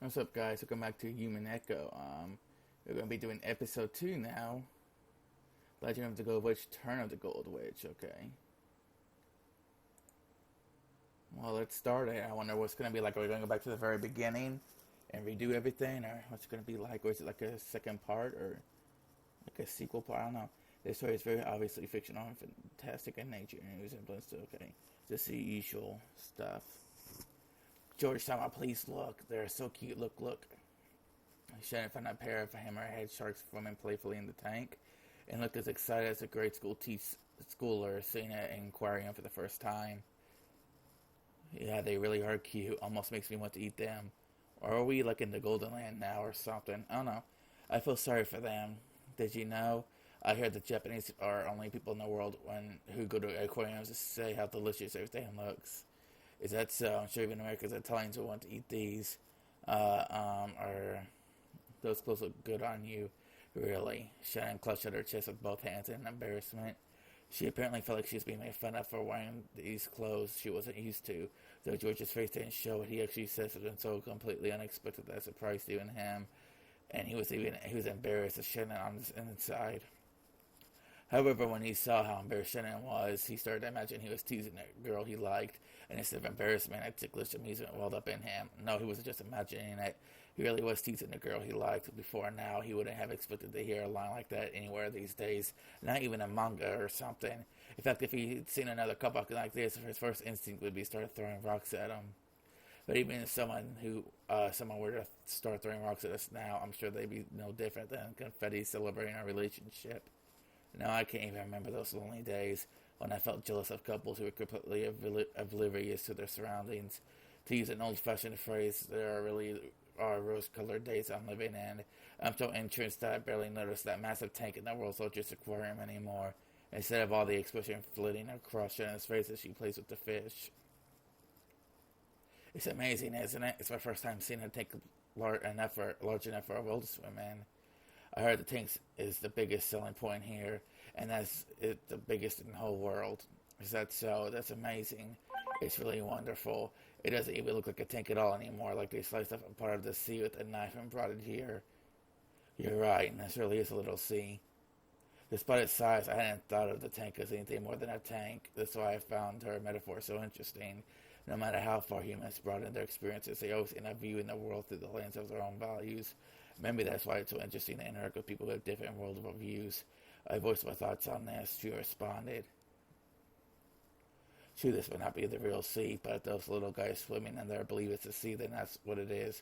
What's up, guys? Welcome back to Umineko. We're going to be doing episode 2 now. Legend of the Gold Witch, Turn of the Gold Witch, okay. Well, let's start it. I wonder what's going to be like. Are we going to go back to the very beginning and redo everything? Or what's it going to be like? Or is it like a second part or like a sequel part? I don't know. This story is very obviously fictional and fantastic in nature and resemblance to, okay, just the usual stuff. George, time out, please look. They're so cute. Look. Shannon found a pair of hammerhead sharks swimming playfully in the tank and looked as excited as a grade school schooler seeing an aquarium for the first time. Yeah, they really are cute. Almost makes me want to eat them. Or are we like in the Golden Land now or something? I don't know. I feel sorry for them. Did you know? I heard the Japanese are only people in the world who go to aquariums to say how delicious everything looks. Is that so? I'm sure even Americans Italians will want to eat these. Are those clothes look good on you? Really? Shannon clutched at her chest with both hands in embarrassment. She apparently felt like she was being made fun of for wearing these clothes she wasn't used to. Though George's face didn't show it, he actually said something so completely unexpected that surprised even him. And he was embarrassed as Shannon on his inside. However, when he saw how embarrassed Shannon was, he started to imagine he was teasing a girl he liked, and instead of embarrassment, a ticklish amusement welled up in him. No, he wasn't just imagining it. He really was teasing the girl he liked. Before now, he wouldn't have expected to hear a line like that anywhere these days, not even a manga or something. In fact, if he'd seen another couple like this, his first instinct would be start throwing rocks at him. But even if someone were to start throwing rocks at us now, I'm sure they'd be no different than confetti celebrating our relationship. Now I can't even remember those lonely days when I felt jealous of couples who were completely oblivious to their surroundings. To use an old-fashioned phrase, there really are rose-colored days I'm living in. I'm so entranced that I barely notice that massive tank in the world's largest aquarium anymore. Instead of all the expression flitting across Shannon's face as she plays with the fish. It's amazing, isn't it? It's my first time seeing a tank large enough for a world to swim in. I heard the tank is the biggest selling point here, and that's the biggest in the whole world. Is that so? That's amazing. It's really wonderful. It doesn't even look like a tank at all anymore, like they sliced up a part of the sea with a knife and brought it here. You're right, and this really is a little sea. Despite its size, I hadn't thought of the tank as anything more than a tank. That's why I found her metaphor so interesting. No matter how far humans brought in their experiences, they always end up viewing the world through the lens of their own values. Maybe that's why it's so interesting to interact with people who have different worldviews. I voiced my thoughts on this. She responded. True, this may not be the real sea, but if those little guys swimming in there believe it's a sea, then that's what it is.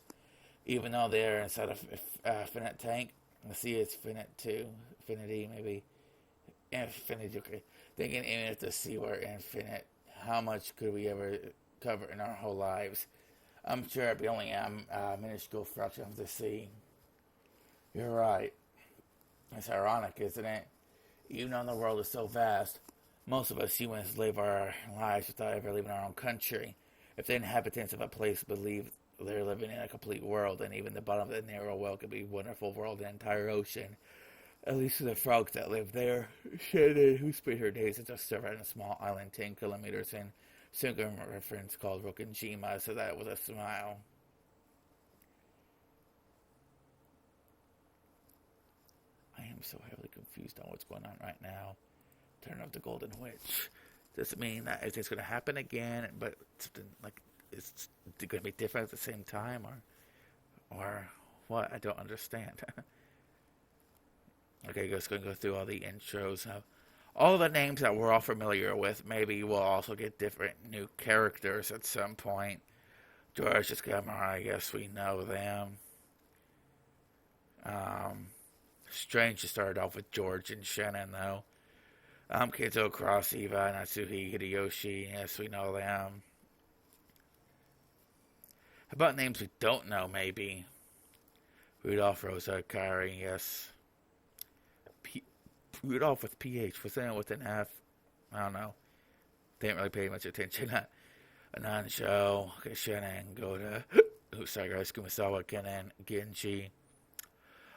Even though they're inside a finite tank, the sea is finite too. Infinity, maybe. Infinity, okay. Thinking even if the sea were infinite, how much could we ever cover in our whole lives? I'm sure it'd be only a minuscule fraction of the sea. You're right. It's ironic, isn't it? Even though the world is so vast, most of us humans live our lives without ever leaving our own country. If the inhabitants of a place believe they're living in a complete world, then even the bottom of the narrow well could be a wonderful world, an entire ocean. At least for the frogs that live there. Shannon, who spent her days as a servant in a small island 10 kilometers in circumference called Rokinjima, so that was a smile. I am so heavily confused on what's going on right now. Turn of the Golden Witch. Does it mean that everything's going to happen again, but something like it's going to be different at the same time, or what? I don't understand. Okay, just going to go through all the intros. All the names that we're all familiar with. Maybe we'll also get different new characters at some point. George is Gamera, I guess we know them. Strange to start off with George and Shannon, though. Keizo Cross, Eva, Natsuhi, Hideyoshi, yes, we know them. How about names we don't know, maybe? Rudolph, Rosa, Kari, yes. Rudolph with PH, was that with an F? I don't know. Didn't really pay much attention. Anansho, Shannon, Goda, Kumasawa, Kennen, Genji.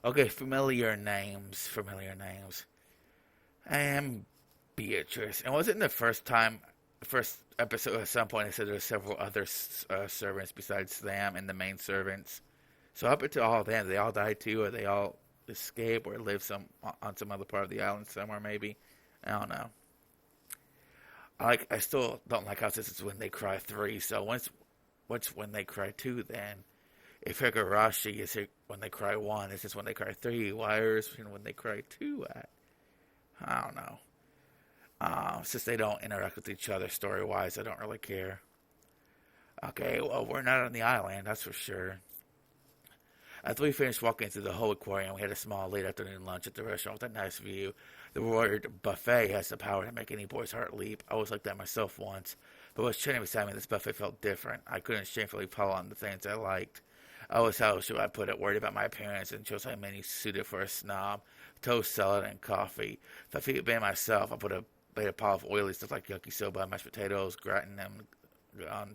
Okay, familiar names. I am Beatrice. And wasn't the first episode at some point I said there were several other servants besides them and the main servants? So up until all then, they all died too, or they all escape or live on some other part of the island somewhere, maybe. I don't know. I still don't like how this is When They Cry 3. So what's When They Cry 2 then? If Higurashi is here When They Cry 1, is this When They Cry 3? Why is When They Cry 2 at? I don't know. Since they don't interact with each other story wise, I don't really care. Okay, well, we're not on the island, that's for sure. After we finished walking through the whole aquarium, we had a small late afternoon lunch at the restaurant with a nice view. The word buffet has the power to make any boy's heart leap. I was like that myself once, but with Cheney beside me, this buffet felt different. I couldn't shamefully follow on the things I liked. I was, how should I put it, worried about my appearance and chose my menu suited for a snob. Toast, salad, and coffee. If I had been myself, I would have made a pile of oily stuff like yucky soba, mashed potatoes, gratin, and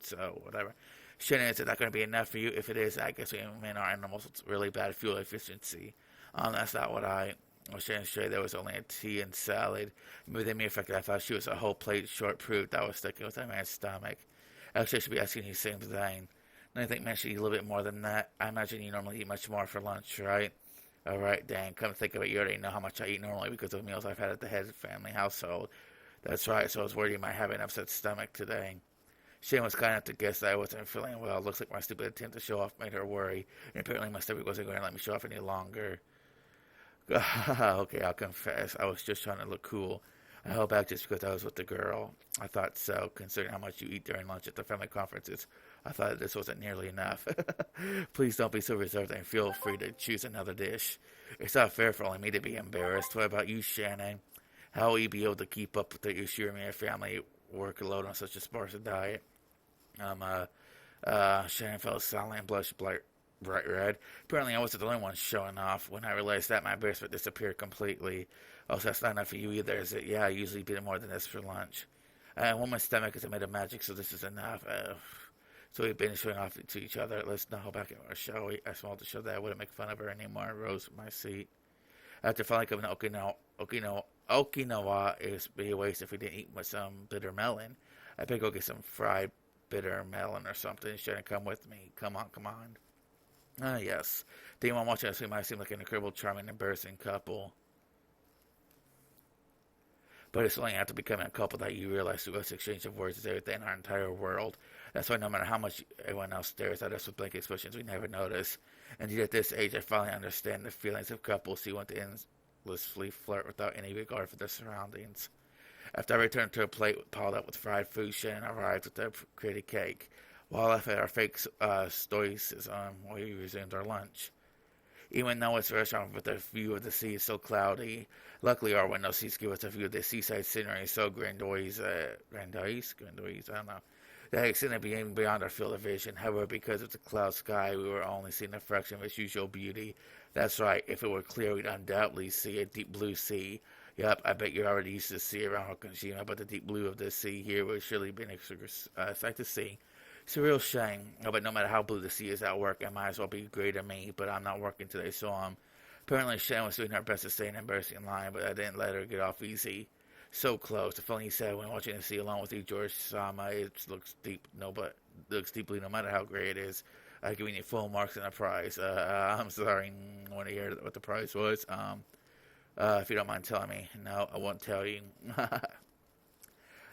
so whatever. Shannon, is it not going to be enough for you? If it is, I guess we men are animals with really bad fuel efficiency. That's not what I was trying to say. There was only a tea and salad. Maybe the mere fact that I thought she was a whole plate short proved I was sticking with that man's stomach. Actually, I should be asking you the same thing. Don't you think men should eat a little bit more than that? I imagine you normally eat much more for lunch, right? Alright, Dan, come think of it. You already know how much I eat normally because of meals I've had at the head of the family household. That's right, so I was worried you might have an upset stomach today. Shane was kind enough to guess that I wasn't feeling well. Looks like my stupid attempt to show off made her worry, and apparently my stomach wasn't going to let me show off any longer. Okay, I'll confess. I was just trying to look cool. I held back just because I was with the girl. I thought so, considering how much you eat during lunch at the family conferences. I thought this wasn't nearly enough. Please don't be so reserved and feel free to choose another dish. It's not fair for only me to be embarrassed. What about you, Shannon? How will you be able to keep up with the issue of your family workload on such a sparse diet? Shannon felt silent and blushed bright red. Apparently I wasn't the only one showing off. When I realized that, my embarrassment disappeared completely. Also, that's not enough for you either, is it? Yeah, I usually eat more than this for lunch. Woman's stomach is made of magic, so this is enough. So we've been showing off to each other. Let's not hold back our show. I smiled to show that I wouldn't make fun of her anymore. I rose from my seat. After finally coming to Okinawa, it'd be a waste if we didn't eat with some bitter melon. I better go get some fried bitter melon or something. Shouldn't come with me. Come on. Yes. The anyone watching us, we might seem like an incredible, charming, embarrassing couple. But it's only after becoming a couple that you realize through this exchange of words is everything in our entire world. That's why no matter how much everyone else stares at us with blank expressions, we never notice. Indeed, at this age, I finally understand the feelings of couples who want to endlessly flirt without any regard for their surroundings. After I returned to a plate piled up with fried food, Shannon arrived with a pretty cake. While I fed our fake stoicism, we resumed our lunch. Even though it's a restaurant with a view of the sea is so cloudy, luckily our window seats give us a view of the seaside scenery so grandiose, I don't know, that it extended beyond our field of vision. However, because of the cloud sky, we were only seeing a fraction of its usual beauty. That's right, if it were clear, we'd undoubtedly see a deep blue sea. Yup, I bet you're already used to the sea around Okinawa, but the deep blue of the sea here would surely be an sight to see. It's a real shame, but no matter how blue the sea is at work, it might as well be gray to me, but I'm not working today, so apparently Shannon was doing her best to stay in an embarrassing line, but I didn't let her get off easy. So close. The feeling he said when watching the sea along with you, George Sama, it looks deeply no matter how gray it is. Giving you full marks and a prize. I'm sorry, I want to hear what the prize was. If you don't mind telling me. No, I won't tell you.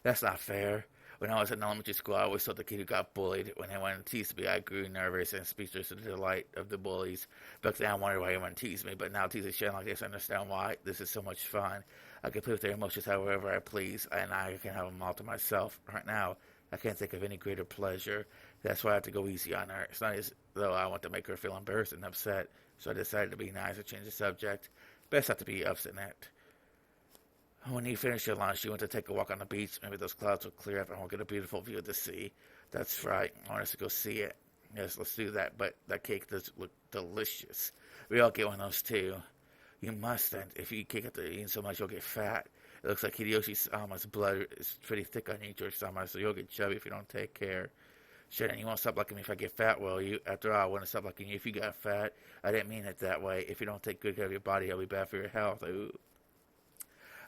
That's not fair. When I was in elementary school, I always thought the kid who got bullied. When they wanted to tease me, I grew nervous and speechless to the delight of the bullies. Back then, I wondered why anyone teased me, but now teasing Shannon like this, I understand why. This is so much fun. I can play with their emotions however I please, and I can have them all to myself. Right now, I can't think of any greater pleasure. That's why I have to go easy on her. It's not as though I want to make her feel embarrassed and upset, so I decided to be nice and change the subject. Best not to be upset. When you finish your lunch, you want to take a walk on the beach. Maybe those clouds will clear up and we'll get a beautiful view of the sea. That's right. I want us to go see it. Yes, let's do that. But that cake does look delicious. We all get one of those too. You mustn't. If you cake after eating so much, you'll get fat. It looks like Hideyoshi Sama's blood is pretty thick on you, George Sama, so you'll get chubby if you don't take care. Shannon, you won't stop liking me if I get fat, will you? After all, I wouldn't stop liking you if you got fat. I didn't mean it that way. If you don't take good care of your body, it'll be bad for your health. Ooh.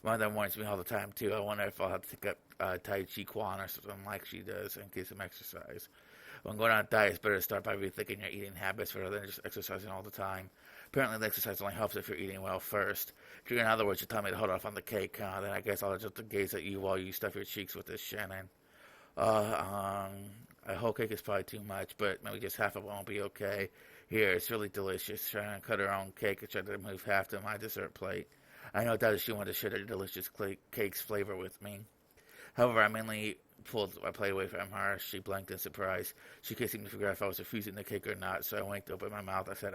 Mother warns me all the time, too. I wonder if I'll have to take up Tai Chi Kwan or something like she does and get some exercise. When going on a diet, it's better to start by rethinking your eating habits rather than just exercising all the time. Apparently, the exercise only helps if you're eating well first. In other words, you're telling me to hold off on the cake, then I guess I'll just gaze at you while you stuff your cheeks with this, Shannon. A whole cake is probably too much, but maybe just half of it won't be okay. Here, it's really delicious. Shannon cut her own cake and tried to move half to my dessert plate. I know that she wanted to share the delicious cake's flavor with me. However, I mainly pulled my plate away from her. She blinked in surprise. She couldn't seem to figure out if I was refusing the cake or not, so I winked open my mouth. I said,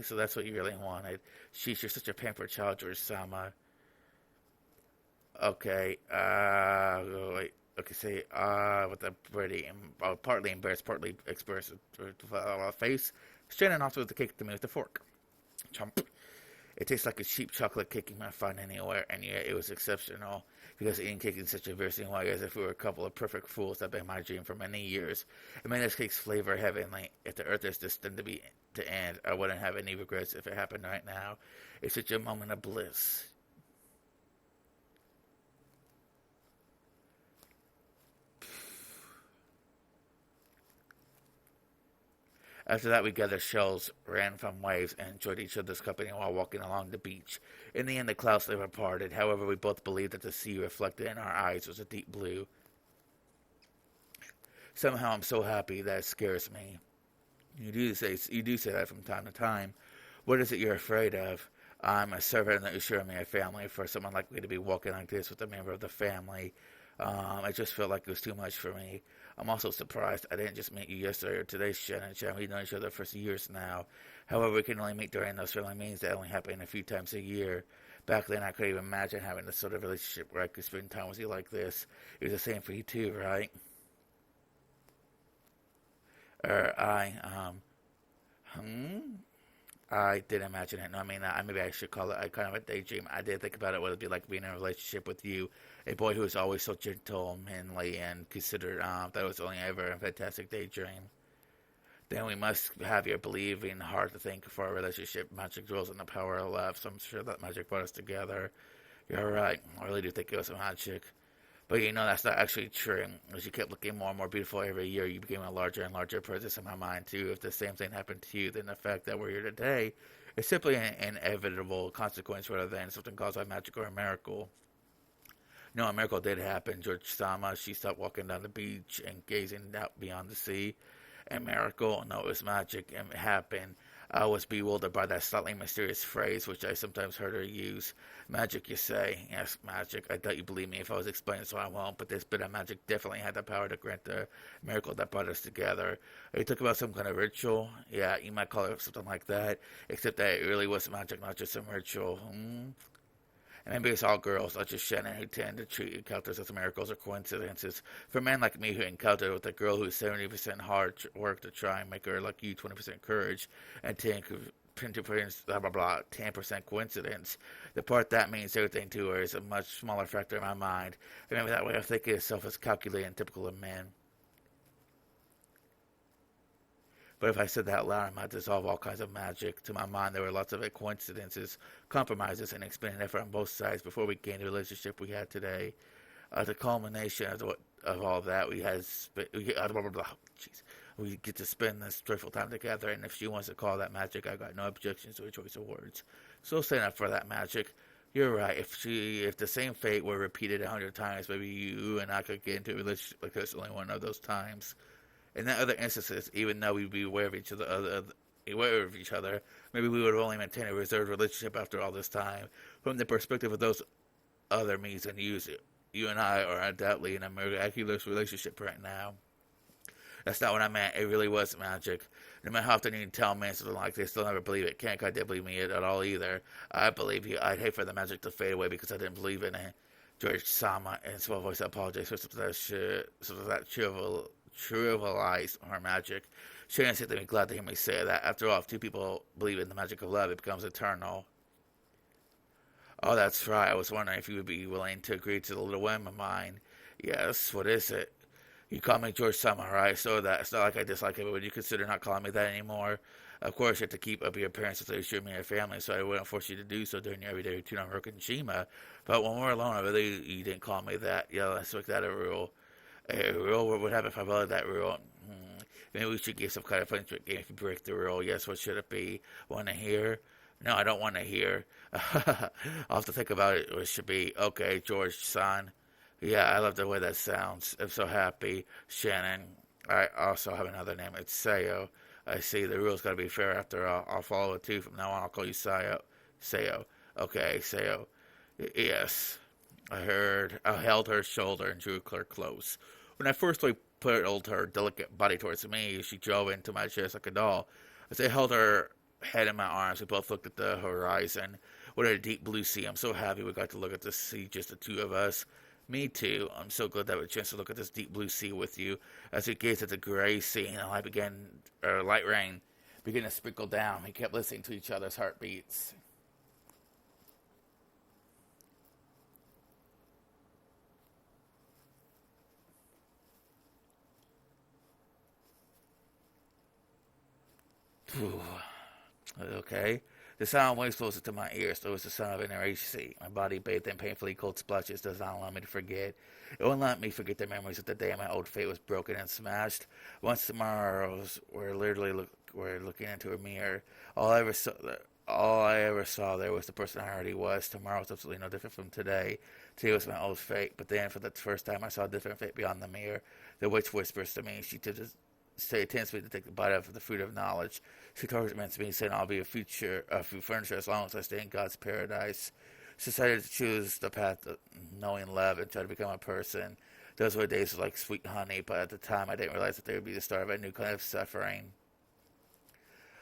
so that's what you really wanted. Sheesh, you're such a pampered child, George-sama. Okay, wait. Okay, say, with a pretty, partly embarrassed, partly expressive face. Shannon also with the cake to me with the fork. Chomp. It tastes like a cheap chocolate cake you might find anywhere, and yet it was exceptional, because eating cake in such a embarrassing way, as if we were a couple of perfect fools. That had been my dream for many years. It made this cake's flavor heavenly. If the earth is destined to end, I wouldn't have any regrets if it happened right now. It's such a moment of bliss. After that, we gathered shells, ran from waves, and enjoyed each other's company while walking along the beach. In the end, the clouds never parted. However, we both believed that the sea reflected in our eyes was a deep blue. Somehow, I'm so happy that it scares me. You do say that from time to time. What is it you're afraid of? I'm a servant that assure me a family. For someone like me to be walking like this with a member of the family, it just felt like it was too much for me. I'm also surprised I didn't just meet you yesterday or today, Shannon. We've known each other for years now. However, we can only meet during those friendly meetings that only happen a few times a year. Back then, I couldn't even imagine having this sort of relationship where I could spend time with you like this. It was the same for you too, right? I did imagine it. No, I mean, maybe I should call it a kind of a daydream. I did think about it, what it'd be like being in a relationship with you, a boy who was always so gentle, manly, and considered. That was only ever a fantastic daydream. Then we must have your believing heart to think for our relationship. Magic dwells in the power of love, so I'm sure that magic brought us together. You're right. I really do think it was magic. But that's not actually true. As you kept looking more and more beautiful every year, you became a larger and larger presence in my mind, too. If the same thing happened to you, then the fact that we're here today is simply an inevitable consequence rather than something caused by magic or a miracle. No, a miracle did happen. George-sama, she stopped walking down the beach and gazing out beyond the sea. A miracle? No, it was magic, and it happened. I was bewildered by that slightly mysterious phrase, which I sometimes heard her use. Magic, you say? Yes, magic. I doubt you believe me if I was explaining, so I won't. But this bit of magic definitely had the power to grant the miracle that brought us together. Are you talking about some kind of ritual? Yeah, you might call it something like that. Except that it really was magic, not just some ritual. And maybe it's all girls, not just Shannon, who tend to treat encounters as miracles or coincidences. For men like me who encountered with a girl who's 70% hard work to try and make her like you, 20% courage, and 10% blah blah blah, 10% coincidence. The part that means everything to her is a much smaller factor in my mind. Remember that way of thinking itself is calculated and typical of men. But if I said that out loud, I might dissolve all kinds of magic. To my mind, there were lots of coincidences, compromises, and expended effort on both sides before we gained the relationship we had today. The culmination of all that, we get to spend this joyful time together. And if she wants to call that magic, I got no objections to her choice of words. So stand up for that magic. You're right. If the same fate were repeated 100 times, maybe you and I could get into a relationship like this only one of those times. In that other instances, even though we'd be aware of each other, maybe we would have only maintained a reserved relationship after all this time. From the perspective of those other me's and you's, you and I are undoubtedly in a miraculous relationship right now. That's not what I meant. It really was magic. No matter how often you tell men something like this, they'll never believe it. Can't quite believe me at all either. I believe you. I'd hate for the magic to fade away because I didn't believe in it. George-sama, in a small voice, I apologize for something that trivialized her magic. Shannon said to me, glad to hear me say that. After all, if two people believe in the magic of love, it becomes eternal. Oh, that's right. I was wondering if you would be willing to agree to the little whim of mine. Yes, what is it? You call me George-sama, right? So that it's not like I dislike it, but would you consider not calling me that anymore? Of course, you have to keep up your appearance to assure me your family, so I wouldn't force you to do so during your everyday routine on Hiroshima. But when we're alone, I really you didn't call me that. Yeah, let's make that a rule. A rule? What would happen if I followed that rule? Maybe we should get some kind of punishment game if you break the rule. Yes, what should it be? Want to hear? No, I don't want to hear. I'll have to think about it. What it should be. Okay, George, son. Yeah, I love the way that sounds. I'm so happy. Shannon. I also have another name. It's Sayo. I see. The rule's got to be fair after all. I'll follow it too. From now on, I'll call you Sayo. Sayo. Okay, Sayo. Yes. I held her shoulder and drew her close. When I first put her delicate body towards me, she drove into my chest like a doll. As I held her head in my arms, we both looked at the horizon. What a deep blue sea. I'm so happy we got to look at the sea, just the two of us. Me too. I'm so glad that we had a chance to look at this deep blue sea with you. As we gazed at the gray sea, and light rain began to sprinkle down. We kept listening to each other's heartbeats. Okay. The sound waves closer to my ears. There was the sound of an RHC. My body bathed in painfully cold splashes does not allow me to forget. It won't let me forget the memories of the day my old fate was broken and smashed. Once tomorrows were were looking into a mirror. All I ever saw there was the person I already was. Tomorrow was absolutely no different from today. Today was my old fate. But then, for the first time, I saw a different fate beyond the mirror. The witch whispers to me. She tempts me to take the bite of the fruit of knowledge. She torments me, saying I'll be a future furniture as long as I stay in God's paradise. She decided to choose the path of knowing love and try to become a person. Those were days like sweet honey, but at the time I didn't realize that they would be the start of a new kind of suffering.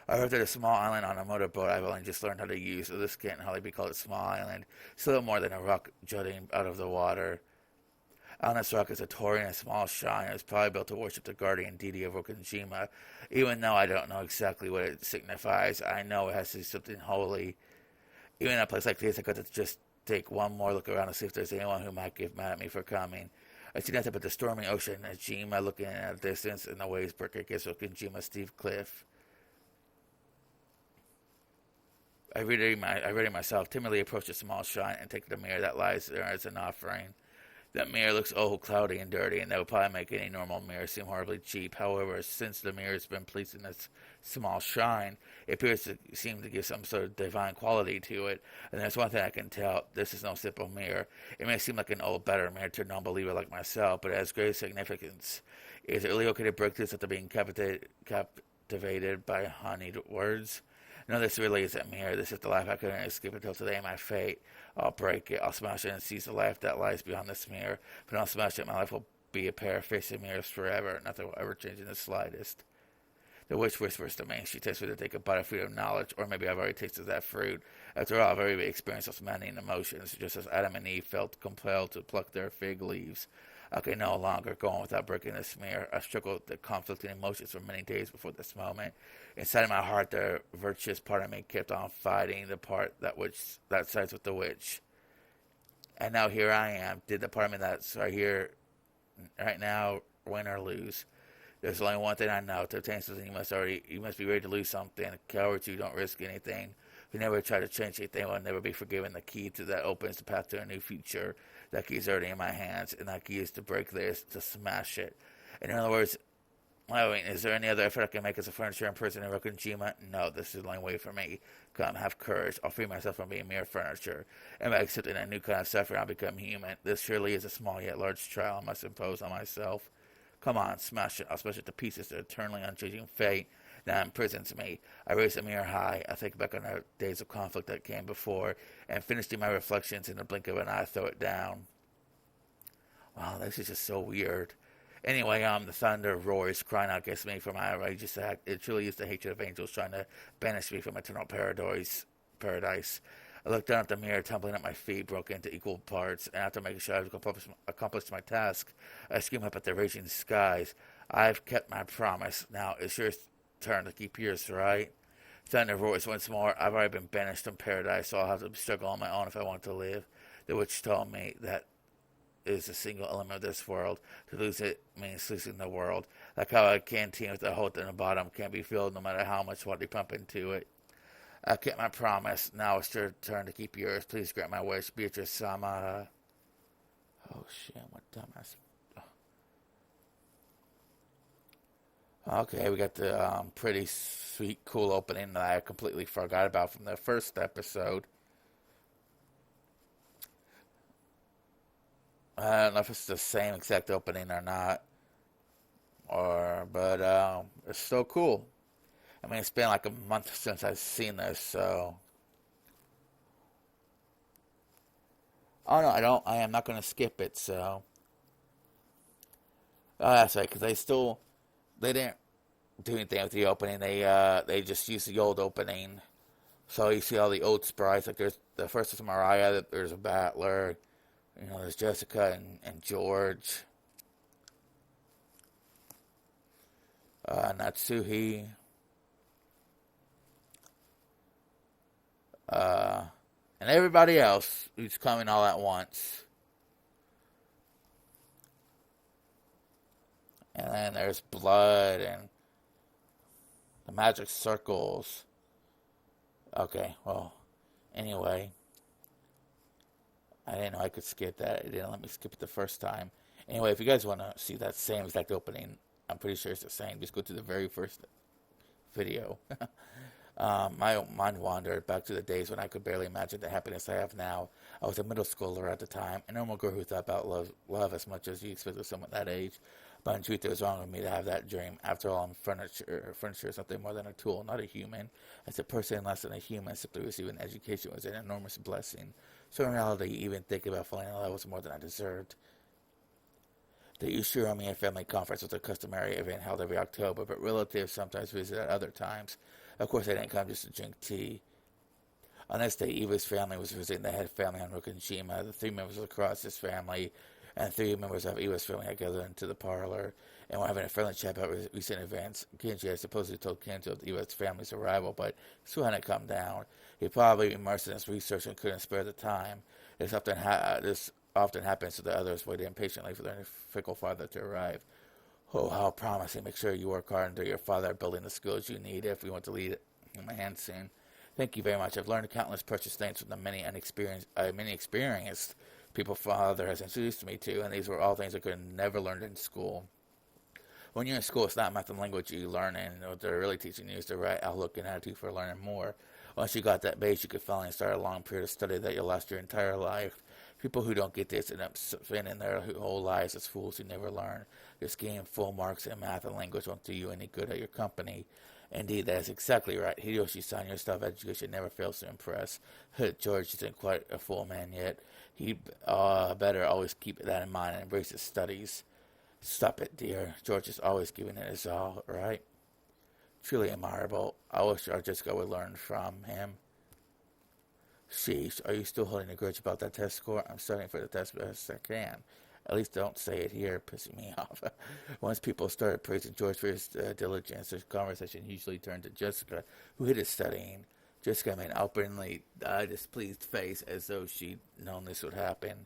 I arrived at a small island on a motorboat I've only just learned how to use, so this can't hardly be called a small island. It's a little more than a rock jutting out of the water. On this rock is a torii and a small shrine. It was probably built to worship the guardian deity of Okanjima. Even though I don't know exactly what it signifies, I know it has to be something holy. Even in a place like this, I got to just take one more look around to see if there's anyone who might get mad at me for coming. I see nothing but the stormy ocean and Jima looking at a distance and the waves break against Okanjima's steep cliff. I ready myself, timidly approach a small shrine and take the mirror that lies there as an offering. That mirror looks cloudy and dirty, and that would probably make any normal mirror seem horribly cheap. However, since the mirror has been placed in this small shrine, it appears to seem to give some sort of divine quality to it. And there's one thing I can tell: this is no simple mirror. It may seem like an old, better mirror to a non-believer like myself, but it has great significance. Is it really okay to break this after being captivated by honeyed words? No, this really isn't mirror. This is the life I couldn't escape until today, my fate. I'll break it. I'll smash it and seize the life that lies beyond this mirror. If I don't smash it, my life will be a pair of facing mirrors forever. Nothing will ever change in the slightest. The witch whispers to me. She takes me to take a bite of fruit of knowledge, or maybe I've already tasted that fruit. After all, I've already experienced those maddening emotions, just as Adam and Eve felt compelled to pluck their fig leaves. I can no longer go on without breaking this mirror. I struggled with the conflicting emotions for many days before this moment. Inside of my heart, the virtuous part of me kept on fighting the part that sides with the witch. And now here I am. Did the part of me that's right here, right now, win or lose? There's only one thing I know. To obtain something, you must be ready to lose something. Cowards who don't risk anything, who never try to change anything, will never be forgiven. The key to that opens the path to a new future. That key is already in my hands, and that key is to break this, to smash it. In other words, is there any other effort I can make as a furniture person in Rokunjima? No, this is the only way for me. Come, have courage. I'll free myself from being mere furniture. And by accepting a new kind of suffering, I'll become human. This surely is a small yet large trial I must impose on myself. Come on, smash it. I'll smash it to pieces to eternally unchanging fate that imprisons me. I raise the mirror high. I think back on the days of conflict that came before, and finishing my reflections in the blink of an eye, throw it down. Wow, this is just so weird. Anyway, the thunder roars, crying out against me for my outrageous act. It truly is the hatred of angels trying to banish me from eternal paradise. I looked down at the mirror, tumbling at my feet, broke into equal parts, and after making sure I've accomplished my task, I screamed up at the raging skies. I've kept my promise. Now it's your turn to keep yours, right? Thunder roars once more. I've already been banished from paradise, so I'll have to struggle on my own if I want to live. The witch told me that is a single element of this world. To lose it means losing the world. Like how a canteen with a hole in the bottom can't be filled no matter how much water you pump into it. I kept my promise. Now it's your turn to keep yours. Please grant my wish. Beatrice Sama. Oh shit, what dumbass. Okay, we got the pretty sweet, cool opening that I completely forgot about from the first episode. I don't know if it's the same exact opening or not, but it's so cool. I mean, it's been like a month since I've seen this, so. Oh no, I don't. I am not going to skip it. So. Oh, that's right, because they didn't do anything with the opening. They just used the old opening. So you see all the old sprites. Like there's the first is Mariah. There's a Battler. There's Jessica and George. Natsuhi. Uh, and everybody else who's coming all at once. And then there's blood and the magic circles. Okay, well, anyway. I didn't know I could skip that. It didn't let me skip it the first time. Anyway, if you guys want to see that same exact opening, I'm pretty sure it's the same. Just go to the very first video. My mind wandered back to the days when I could barely imagine the happiness I have now. I was a middle schooler at the time, a normal girl who thought about love as much as you expect of someone that age. But in truth, it was wrong with me to have that dream. After all, furniture is something more than a tool, not a human. As a person less than a human, simply receiving education was an enormous blessing. So in reality, even thinking about falling in love was more than I deserved. The Ushirami family conference was a customary event held every October, but relatives sometimes visited at other times. Of course, they didn't come just to drink tea. On this day, Eva's family was visiting the head family on Rokujima. The 3 members of Cross's family and 3 members of Eva's family had gathered into the parlor and were having a friendly chat about recent events. Kenji had supposedly told Kento of Eva's family's arrival, but still hadn't come down. He probably immersed in his research and couldn't spare the time. This often happens to the others, waiting impatiently for their fickle father to arrive. Oh, how promising. Make sure you work hard under your father at building the skills you need if we want to lead in my hand soon. Thank you very much. I've learned countless precious things from the many experienced people father has introduced me to, and these were all things I could have never learned in school. When you're in school, it's not math and language you learn, and what they're really teaching you is the right outlook and attitude for learning more. Once you got that base, you could finally start a long period of study that you'll last your entire life. People who don't get this end up spending their whole lives as fools who never learn. Just getting full marks in math and language won't do you any good at your company. Indeed, that is exactly right. Hideyoshi-san, your stuff education never fails to impress. George isn't quite a full man yet. He'd better always keep that in mind and embrace his studies. Stop it, dear. George is always giving it his all, right? Truly admirable. I wish our Jessica would learn from him. Sheesh, are you still holding a grudge about that test score? I'm studying for the test best I can. At least don't say it here, pissing me off. Once people started praising George for his diligence, the conversation usually turned to Jessica, who hated studying. Jessica made an openly displeased face as though she'd known this would happen.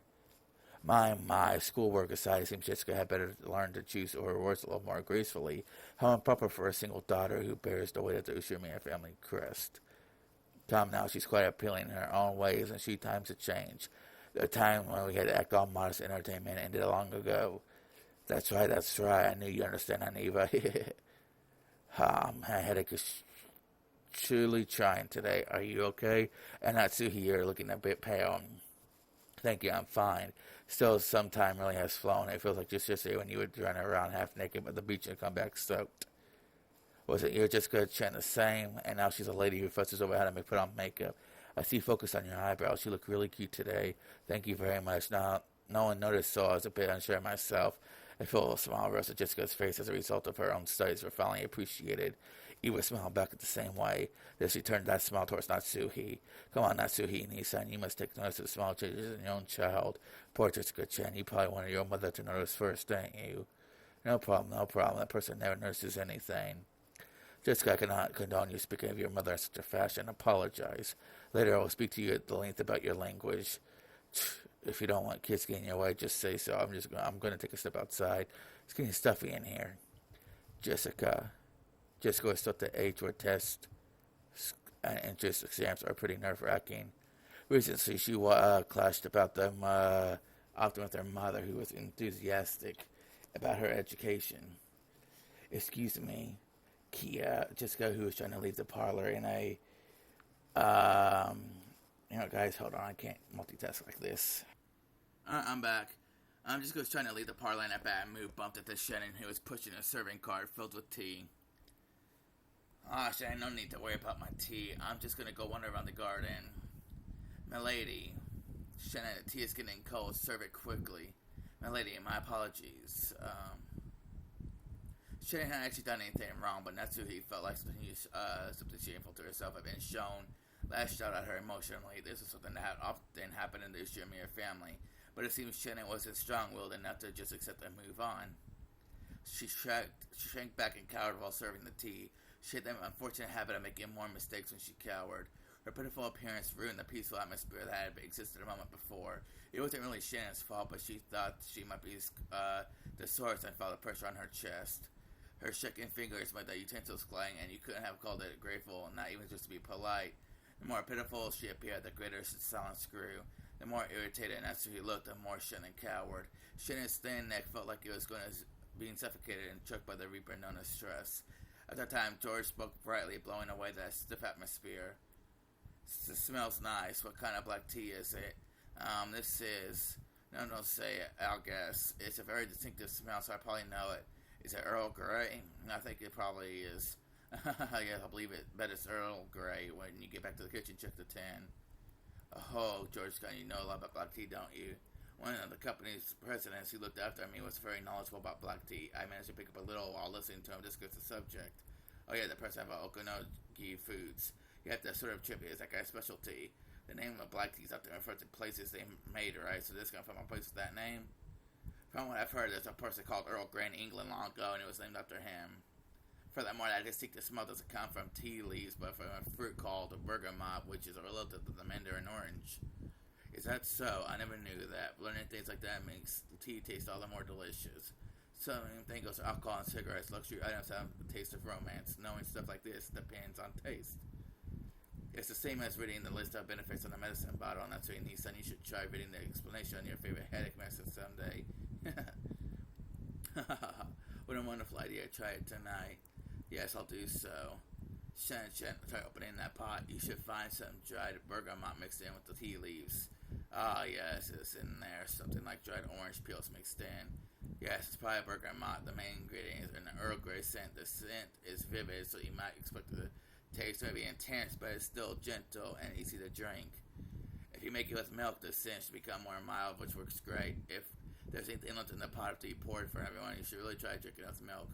My, schoolwork aside, it seems Jessica had better learn to choose her words a little more gracefully. How improper for a single daughter who bears the weight of the Ushimiya family crest. Tom, now she's quite appealing in her own ways, and she times to change. The time when we had to act all modest entertainment ended long ago. That's right. I knew you understand, Aniva. My headache is truly trying today. Are you okay? And Natsuhi, you're looking a bit pale. Thank you, I'm fine. Still, some time really has flown. It feels like just yesterday when you would run around half naked by the beach and come back soaked. Was it you're just good at chatting the same? And now she's a lady who fusses over how to put on makeup. I see focus on your eyebrows. You look really cute today. Thank you very much. Now, no one noticed, so I was a bit unsure myself. I feel a smile rose at Jessica's face as a result of her own studies were finally appreciated. Eva smiled back the same way. Then she turned that smile towards Natsuhi. Come on, Natsuhi, Nisan, you must take notice of the small changes in your own child. Poor Jessica-chan, you probably wanted your mother to notice first, didn't you? No problem. That person never notices anything. Jessica, I cannot condone you speaking of your mother in such a fashion. Apologize. Later I will speak to you at the length about your language. If you don't want kids getting in your way, just say so. I'm going to take a step outside. It's getting stuffy in here. Jessica is still at the age where tests and entrance exams are pretty nerve-wracking. Recently, she clashed about them often with her mother, who was enthusiastic about her education. excuse me, Kia, Jessica, who was trying to leave the parlor in a, um, guys, hold on, I can't multitask like this. I'm back. Jessica was trying to leave the parlor in a bad mood, bumped into Shannon, who was pushing a serving cart filled with tea. Shannon, no need to worry about my tea. I'm just gonna go wander around the garden. Milady, Shannon, the tea is getting cold. Serve it quickly. Milady, my apologies. Shannon hadn't actually done anything wrong, but Natsu he felt like something shameful to herself had been shown. Lashed out at her emotionally. This is something that had often happened in the Shimir family, but it seems Shannon wasn't strong-willed enough to just accept and move on. She shrank back and cowered while serving the tea. She had the unfortunate habit of making more mistakes when she cowered. Her pitiful appearance ruined the peaceful atmosphere that had existed a moment before. It wasn't really Shannon's fault, but she thought she might be the source and felt the pressure on her chest. Her shaking fingers made the utensils clang, and you couldn't have called it grateful, not even just to be polite. The more pitiful she appeared, the greater the silence grew. The more irritated and as he looked, the more Shannon cowered. Shannon's thin neck felt like it was going to being suffocated and choked by the reaper known as stress. At that time, George spoke brightly, blowing away that stiff atmosphere. It smells nice. What kind of black tea is it? This is... No, don't say it. I'll guess. It's a very distinctive smell, so I probably know it. Is it Earl Grey? I think it probably is. Yeah, I believe it. Bet it's Earl Grey. When you get back to the kitchen, check the tin. Oh, George, you know a lot about black tea, don't you? One of the company's presidents who looked after me was very knowledgeable about black tea. I managed to pick up a little while listening to him discuss the subject. Oh yeah, the president of Okanogi Foods. You have to sort of chip it. It's like a specialty. The name of black teas up there refers to places they made, right? So this comes from a place with that name. From what I've heard, there's a person called Earl Grey in England long ago, and it was named after him. Furthermore, that distinctive smell doesn't come from tea leaves, but from a fruit called bergamot, which is a relative to the mandarin orange. Is that so? I never knew that. Learning things like that makes the tea taste all the more delicious. Some things goes to alcohol and cigarettes, luxury items have a taste of romance. Knowing stuff like this depends on taste. It's the same as reading the list of benefits on a medicine bottle, and that's why son, you should try reading the explanation on your favorite headache medicine someday. What a wonderful idea. Try it tonight. Yes, I'll do so. Shannon, try opening that pot. You should find some dried bergamot mixed in with the tea leaves. Ah, yes, it's in there. Something like dried orange peels mixed in. Yes, it's probably bergamot. The main ingredient is an Earl Grey scent. The scent is vivid, so you might expect the taste may be intense, but it's still gentle and easy to drink. If you make it with milk, the scent should become more mild, which works great. If there's anything left in the pot after you pour it for everyone, you should really try drinking it with milk.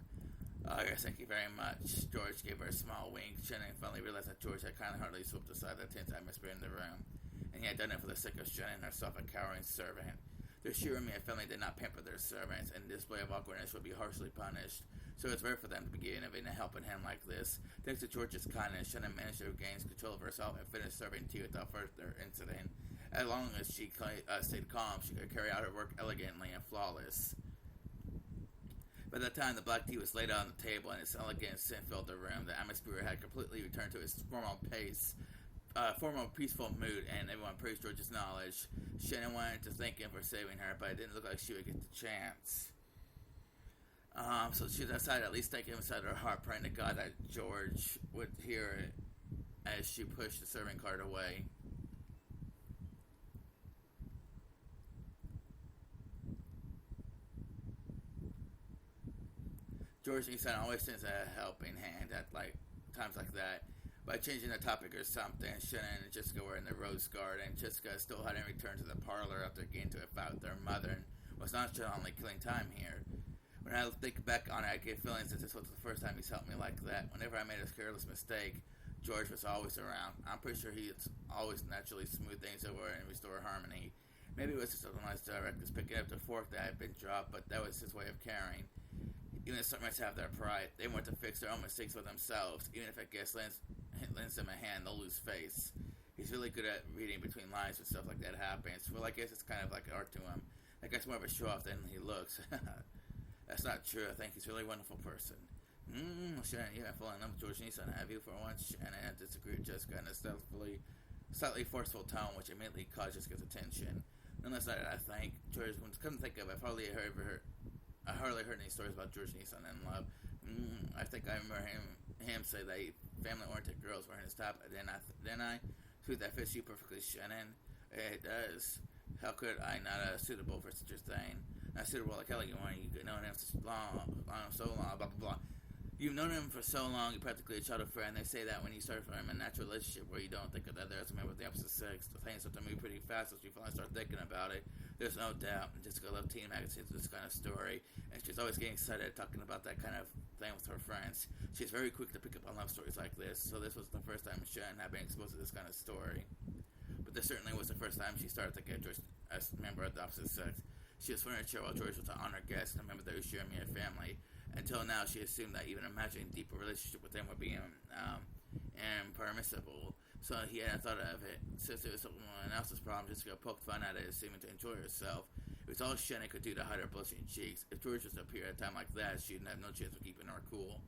Oh, yes, thank you very much. George gave her a small wink. Shannon finally realized that George had kind-heartedly swooped aside the tense atmosphere in the room, and he had done it for the sake of Shannon herself, a cowering servant. The Shirumi family did not pamper their servants, and the display of awkwardness would be harshly punished. So it's rare for them to begin innovating and helping him like this. Thanks to George's kindness, Shannon managed to regain control of herself and finish serving tea without further incident. As long as she stayed calm, she could carry out her work elegantly and flawless. By the time the black tea was laid out on the table and its elegant scent filled the room, the atmosphere had completely returned to its formal peaceful mood, and everyone praised George's knowledge. Shannon wanted to thank him for saving her, but it didn't look like she would get the chance. So she decided to at least thank him inside her heart, praying to God that George would hear it as she pushed the serving cart away. George Nissan always sends a helping hand at times like that. By changing the topic or something, Shannon and Jessica were in the rose garden. Jessica still hadn't returned to the parlor after getting into a fight with her mother and was nonchalantly killing time here. When I think back on it, I get feelings that this was the first time he's helped me like that. Whenever I made a careless mistake, George was always around. I'm pretty sure he'd always naturally smooth things over and restore harmony. Maybe it was just something as direct as picking up the fork that had been dropped, but that was his way of caring. Even if servants have their pride, they want to fix their own mistakes for themselves. Even if a guest lends them a hand, they'll lose face. He's really good at reading between lines when stuff like that happens. Well, I guess it's kind of like art to him. That guy's more of a show-off than he looks. That's not true. I think he's a really wonderful person. Shannon, you haven't fallen in love with George Nissan, have you, for once? Shannon had disagreed with Jessica in a slightly forceful tone, which immediately caught Jessica's attention. None less that I think. George, come to think of it, I've hardly heard any stories about George Nissan in love. I think I remember him say that family-oriented girls were in his top. Then I, Who that fits you perfectly, Shannon. It does. How could I not suitable for such a thing? Not suitable like hell you want. You could know him for so long, blah blah blah. You've known him for so long, you're practically a childhood friend. They say that when you start from a natural relationship where you don't think of the other as a member of the opposite sex, the things start to move pretty fast as you finally start thinking about it. There's no doubt. Jessica loved teen magazines with this kind of story, and she's always getting excited talking about that kind of thing with her friends. She's very quick to pick up on love stories like this, so this was the first time Shannon had been exposed to this kind of story. But this certainly was the first time she started thinking of George as a member of the opposite sex. She was furniture while George was an honored guest and a member of the Ushirimiya family. Until now, she assumed that even imagining a deeper relationship with him would be impermissible. So he hadn't thought of it. Since it was someone else's problem, Jessica poked fun at it, seeming to enjoy herself. It was all Shannon could do to hide her blushing cheeks. If George was to appear at a time like that, she'd have no chance of keeping her cool.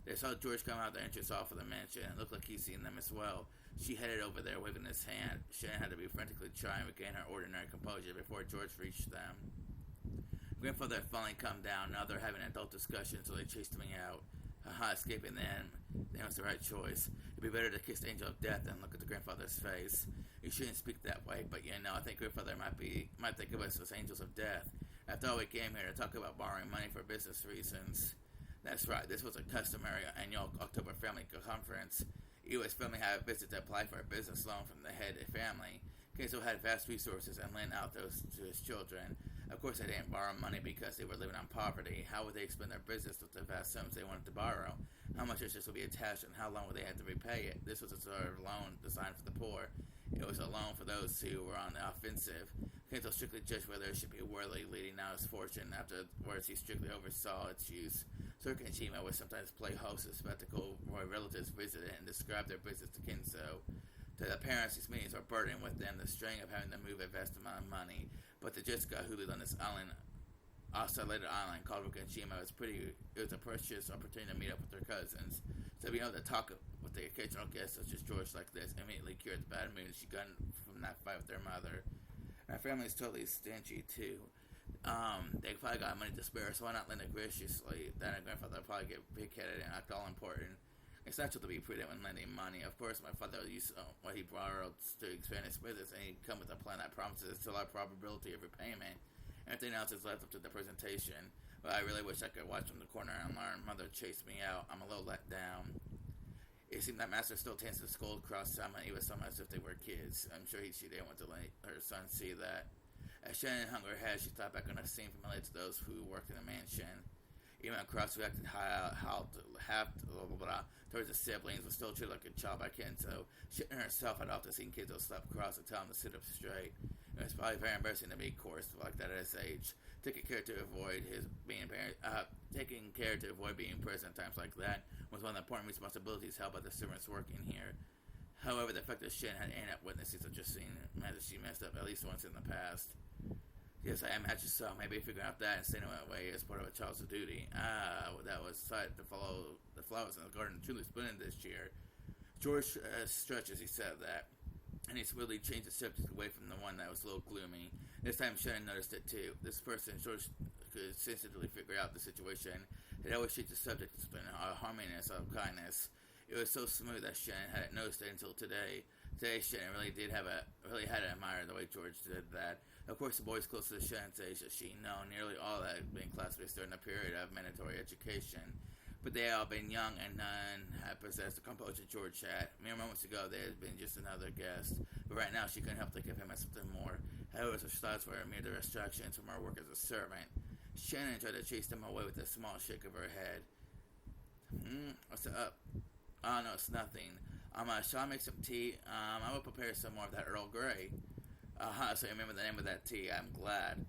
They saw George come out the entrance off of the mansion, and it looked like he'd seen them as well. She headed over there, waving his hand. Shannon had to be frantically trying to regain her ordinary composure before George reached them. Grandfather had finally come down. Now they're having an adult discussion, so they chased me out. Haha, escaping them. That was the right choice. It'd be better to kiss the angel of death than look at the grandfather's face. You shouldn't speak that way, but I think grandfather might think of us as angels of death. After all, we came here to talk about borrowing money for business reasons. That's right, this was a customary annual October family conference. Ewa's family had a visit to apply for a business loan from the head of the family. Kenzo had vast resources and lent out those to his children. Of course, they didn't borrow money because they were living on poverty. How would they expand their business with the vast sums they wanted to borrow? How much interest would be attached, and how long would they have to repay it? This was a sort of loan designed for the poor. It was a loan for those who were on the offensive. Kenzo strictly judged whether it should be worthy, leading out his fortune. Afterwards, he strictly oversaw its use. Circa and Chima would sometimes play host to spectacle where relatives visited and described their business to Kenzo. To the parents, these meetings were burdened with them the strain of having to move a vast amount of money. But to Jessica, who lived on this isolated island called Rukanshima, it was a precious opportunity to meet up with her cousins. To be able to talk with the occasional guests such as George like this immediately cured the bad mood she got from that fight with their mother. Her family's totally stingy too. They probably got money to spare, so why not lend it graciously? Then her grandfather would probably get big-headed and act all important. It's natural to be prudent when lending money. Of course, my father used what he borrowed to expand his business, and he'd come with a plan that promises still a probability of repayment. Everything else is left up to the presentation. But I really wish I could watch from the corner and learn. Mother chased me out. I'm a little let down. It seemed that Master still tends to scold across Sama and Eva Sama as if they were kids. I'm sure she didn't want to let her son see that. As Shannon hung her head, she thought back on a scene familiar to those who worked in the mansion. Even across who acted towards the siblings, but still treated like a child by Kenzo. She herself had often seen Kenzo slap across and tell him to sit up straight. It was probably very embarrassing to be coarse like that at his age. Taking care to avoid being present at times like that was one of the important responsibilities held by the servants working here. However, the fact that Shin had ended up witnessing such a scene meant that she messed up at least once in the past. Yes, I imagine so. Maybe figuring out that and staying away as part of a child's duty. That was decided to follow the flowers in the garden truly splendid this year. George stretched as he said that, and he's really changed the subject away from the one that was a little gloomy. This time Shannon noticed it too. This person, George could sensitively figure out the situation. It always changed the subject with a harmonious of kindness. It was so smooth that Shannon hadn't noticed it until today. Today, Shannon really had to admire the way George did that. Of course, the boys close to Shannon's age that she known, nearly all that had been classmates during the period of mandatory education. But they had all been young, and none had possessed the composure George had. Mere moments ago, they had been just another guest. But right now, she couldn't help think of him as something more. However, such thoughts were mere distractions from her work as a servant. Shannon tried to chase them away with a small shake of her head. What's up? Oh, no, it's nothing. Shall I make some tea? I will prepare some more of that Earl Grey. So you remember the name of that tea. I'm glad.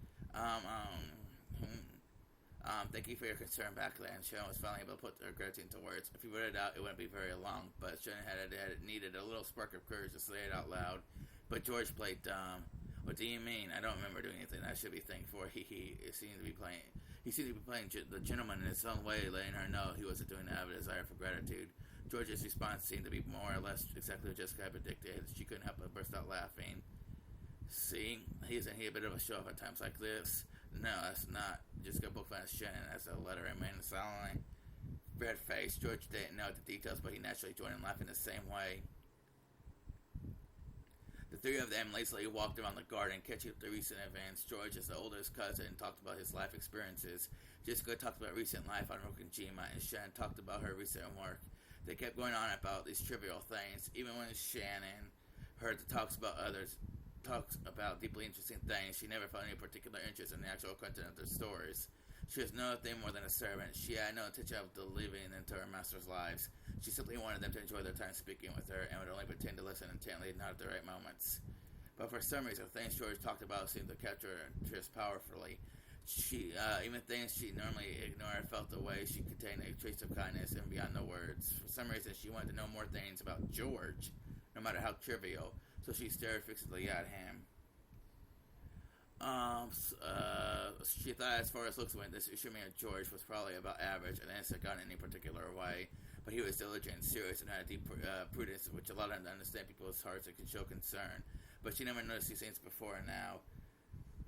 Thank you for your concern back then. Shannon was finally able to put her gratitude into words. If you wrote it out, it wouldn't be very long, but Shannon had needed a little spark of courage to say it out loud. But George played dumb. What do you mean? I don't remember doing anything I should be thankful for. He seemed to be playing the gentleman in his own way, letting her know he wasn't doing it out of a desire for gratitude. George's response seemed to be more or less exactly what Jessica had predicted. She couldn't help but burst out laughing. See, isn't he a bit of a show-off at times like this? No, that's not. Jessica booked fast Shannon as the letter remained silent. red face. George didn't know the details, but he naturally joined in laughing the same way. The three of them lazily walked around the garden, catching up the recent events. George, as the oldest cousin, talked about his life experiences. Jessica talked about recent life on Rokujima, and Shannon talked about her recent work. They kept going on about these trivial things, even when Shannon heard the talks about deeply interesting things. She never felt any particular interest in the actual content of their stories. She was nothing more than a servant. She had no intention of delivering into her master's lives. She simply wanted them to enjoy their time speaking with her, and would only pretend to listen intently, not at the right moments. But for some reason, things George talked about seemed to capture her interest powerfully. Even things she normally ignored, felt the way she contained a trace of kindness and beyond the words. For some reason, she wanted to know more things about George, no matter how trivial, so she stared fixedly at him. She thought as far as looks went, this assuming of George was probably about average and hadn't gone in any particular way, but he was diligent and serious and had a deep prudence which allowed him to understand people's hearts and could show concern. But she never noticed these things before now.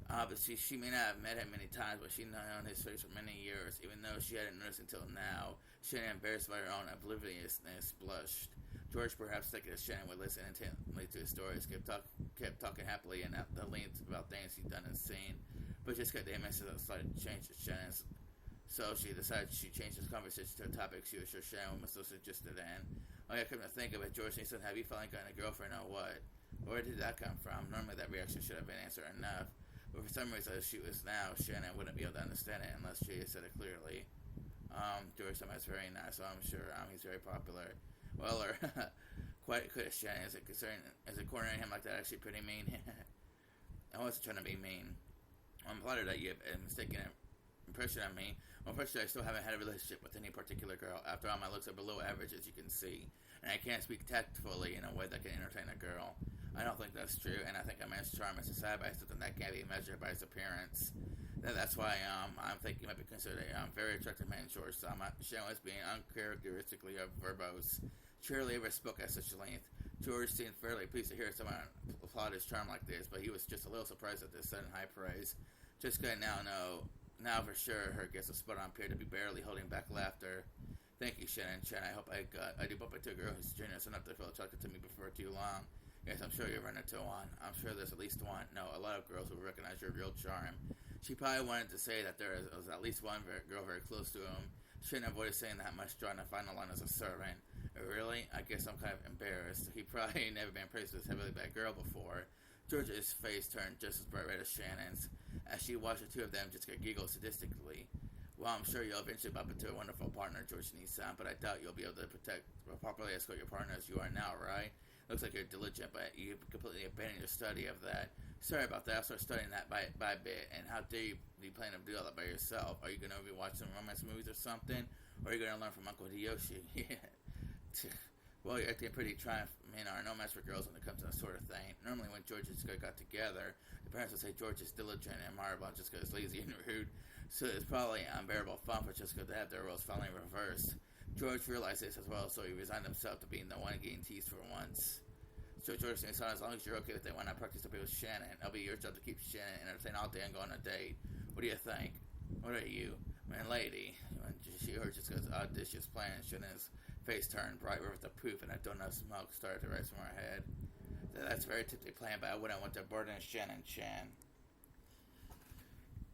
But she may not have met him many times, but she'd known his face for many years, even though she hadn't noticed until now. Shannon, embarrassed by her own obliviousness, blushed. George, perhaps thinking that Shannon would listen intently to his stories, kept talking happily and at the length about things he'd done and seen, but just got the image of a slight change of Shannon's. So she decided she'd change this conversation to a topic she was sure Shannon was most interested in. Oh yeah, come to think of it, George said, "Have you finally gotten a girlfriend or what? Where did that come from?" Normally that reaction should have been answered enough, but for some reason, as she was now, Shannon wouldn't be able to understand it unless she had said it clearly. George, that's very nice, so I'm sure he's very popular. Well, or quite good, Shannon. Is it cornering him like that actually pretty mean? I wasn't trying to be mean. I'm flattered that you have a mistaken impression of me. Unfortunately, I still haven't had a relationship with any particular girl. After all, my looks are below average, as you can see, and I can't speak tactfully in a way that can entertain a girl. I don't think that's true, and I think a man's charm is decided by something that can't be measured by his appearance. That's why I'm thinking he might be considered a very attractive man, George. So Shannon was being uncharacteristically verbose. She rarely ever spoke at such length. George seemed fairly pleased to hear someone applaud his charm like this, but he was just a little surprised at this sudden high praise. Jessica now for sure her guess was spot on, appeared to be barely holding back laughter. Thank you, Shannon. I hope I do bump into a girl who's generous enough to feel attracted to me before too long. Yes, I'm sure you'll run into one. I'm sure there's at least one. No, a lot of girls will recognize your real charm. She probably wanted to say that there was at least one girl very close to him. Shouldn't avoid saying that much, drawing the final line as a servant. Really? I guess I'm kind of embarrassed. He probably never been praised as heavily by a girl before. George's face turned just as bright red as Shannon's. As she watched the two of them just giggle sadistically. Well, I'm sure you'll eventually bump into a wonderful partner, George Nissan, but I doubt you'll be able to properly escort your partner as you are now, right? Looks like you're diligent, but you completely abandoned your study of that. Sorry about that. I'll start studying that by bit. And how dare you be planning to do all that by yourself? Are you going to be watching romance movies or something? Or are you going to learn from Uncle Hiyoshi? Yeah. Well, you're acting pretty triumph. Men are no match for girls when it comes to that sort of thing. Normally, when George and Jessica got together, the parents would say George is diligent and admirable, and Jessica is lazy and rude. So it's probably unbearable fun for Jessica to have their roles finally reversed. George realized this as well, so he resigned himself to being the one getting teased for once. So George said, as long as you're okay with it, why not practice to be with Shannon? It'll be your job to keep Shannon entertained all day and go on a date. What do you think? What are you? Man, lady. When she heard Jessica's audacious plan, Shannon's face turned bright with the poof, and a donut of smoke started to rise from her head. That's a very typically planned, but I wouldn't want to burden Shannon Chan.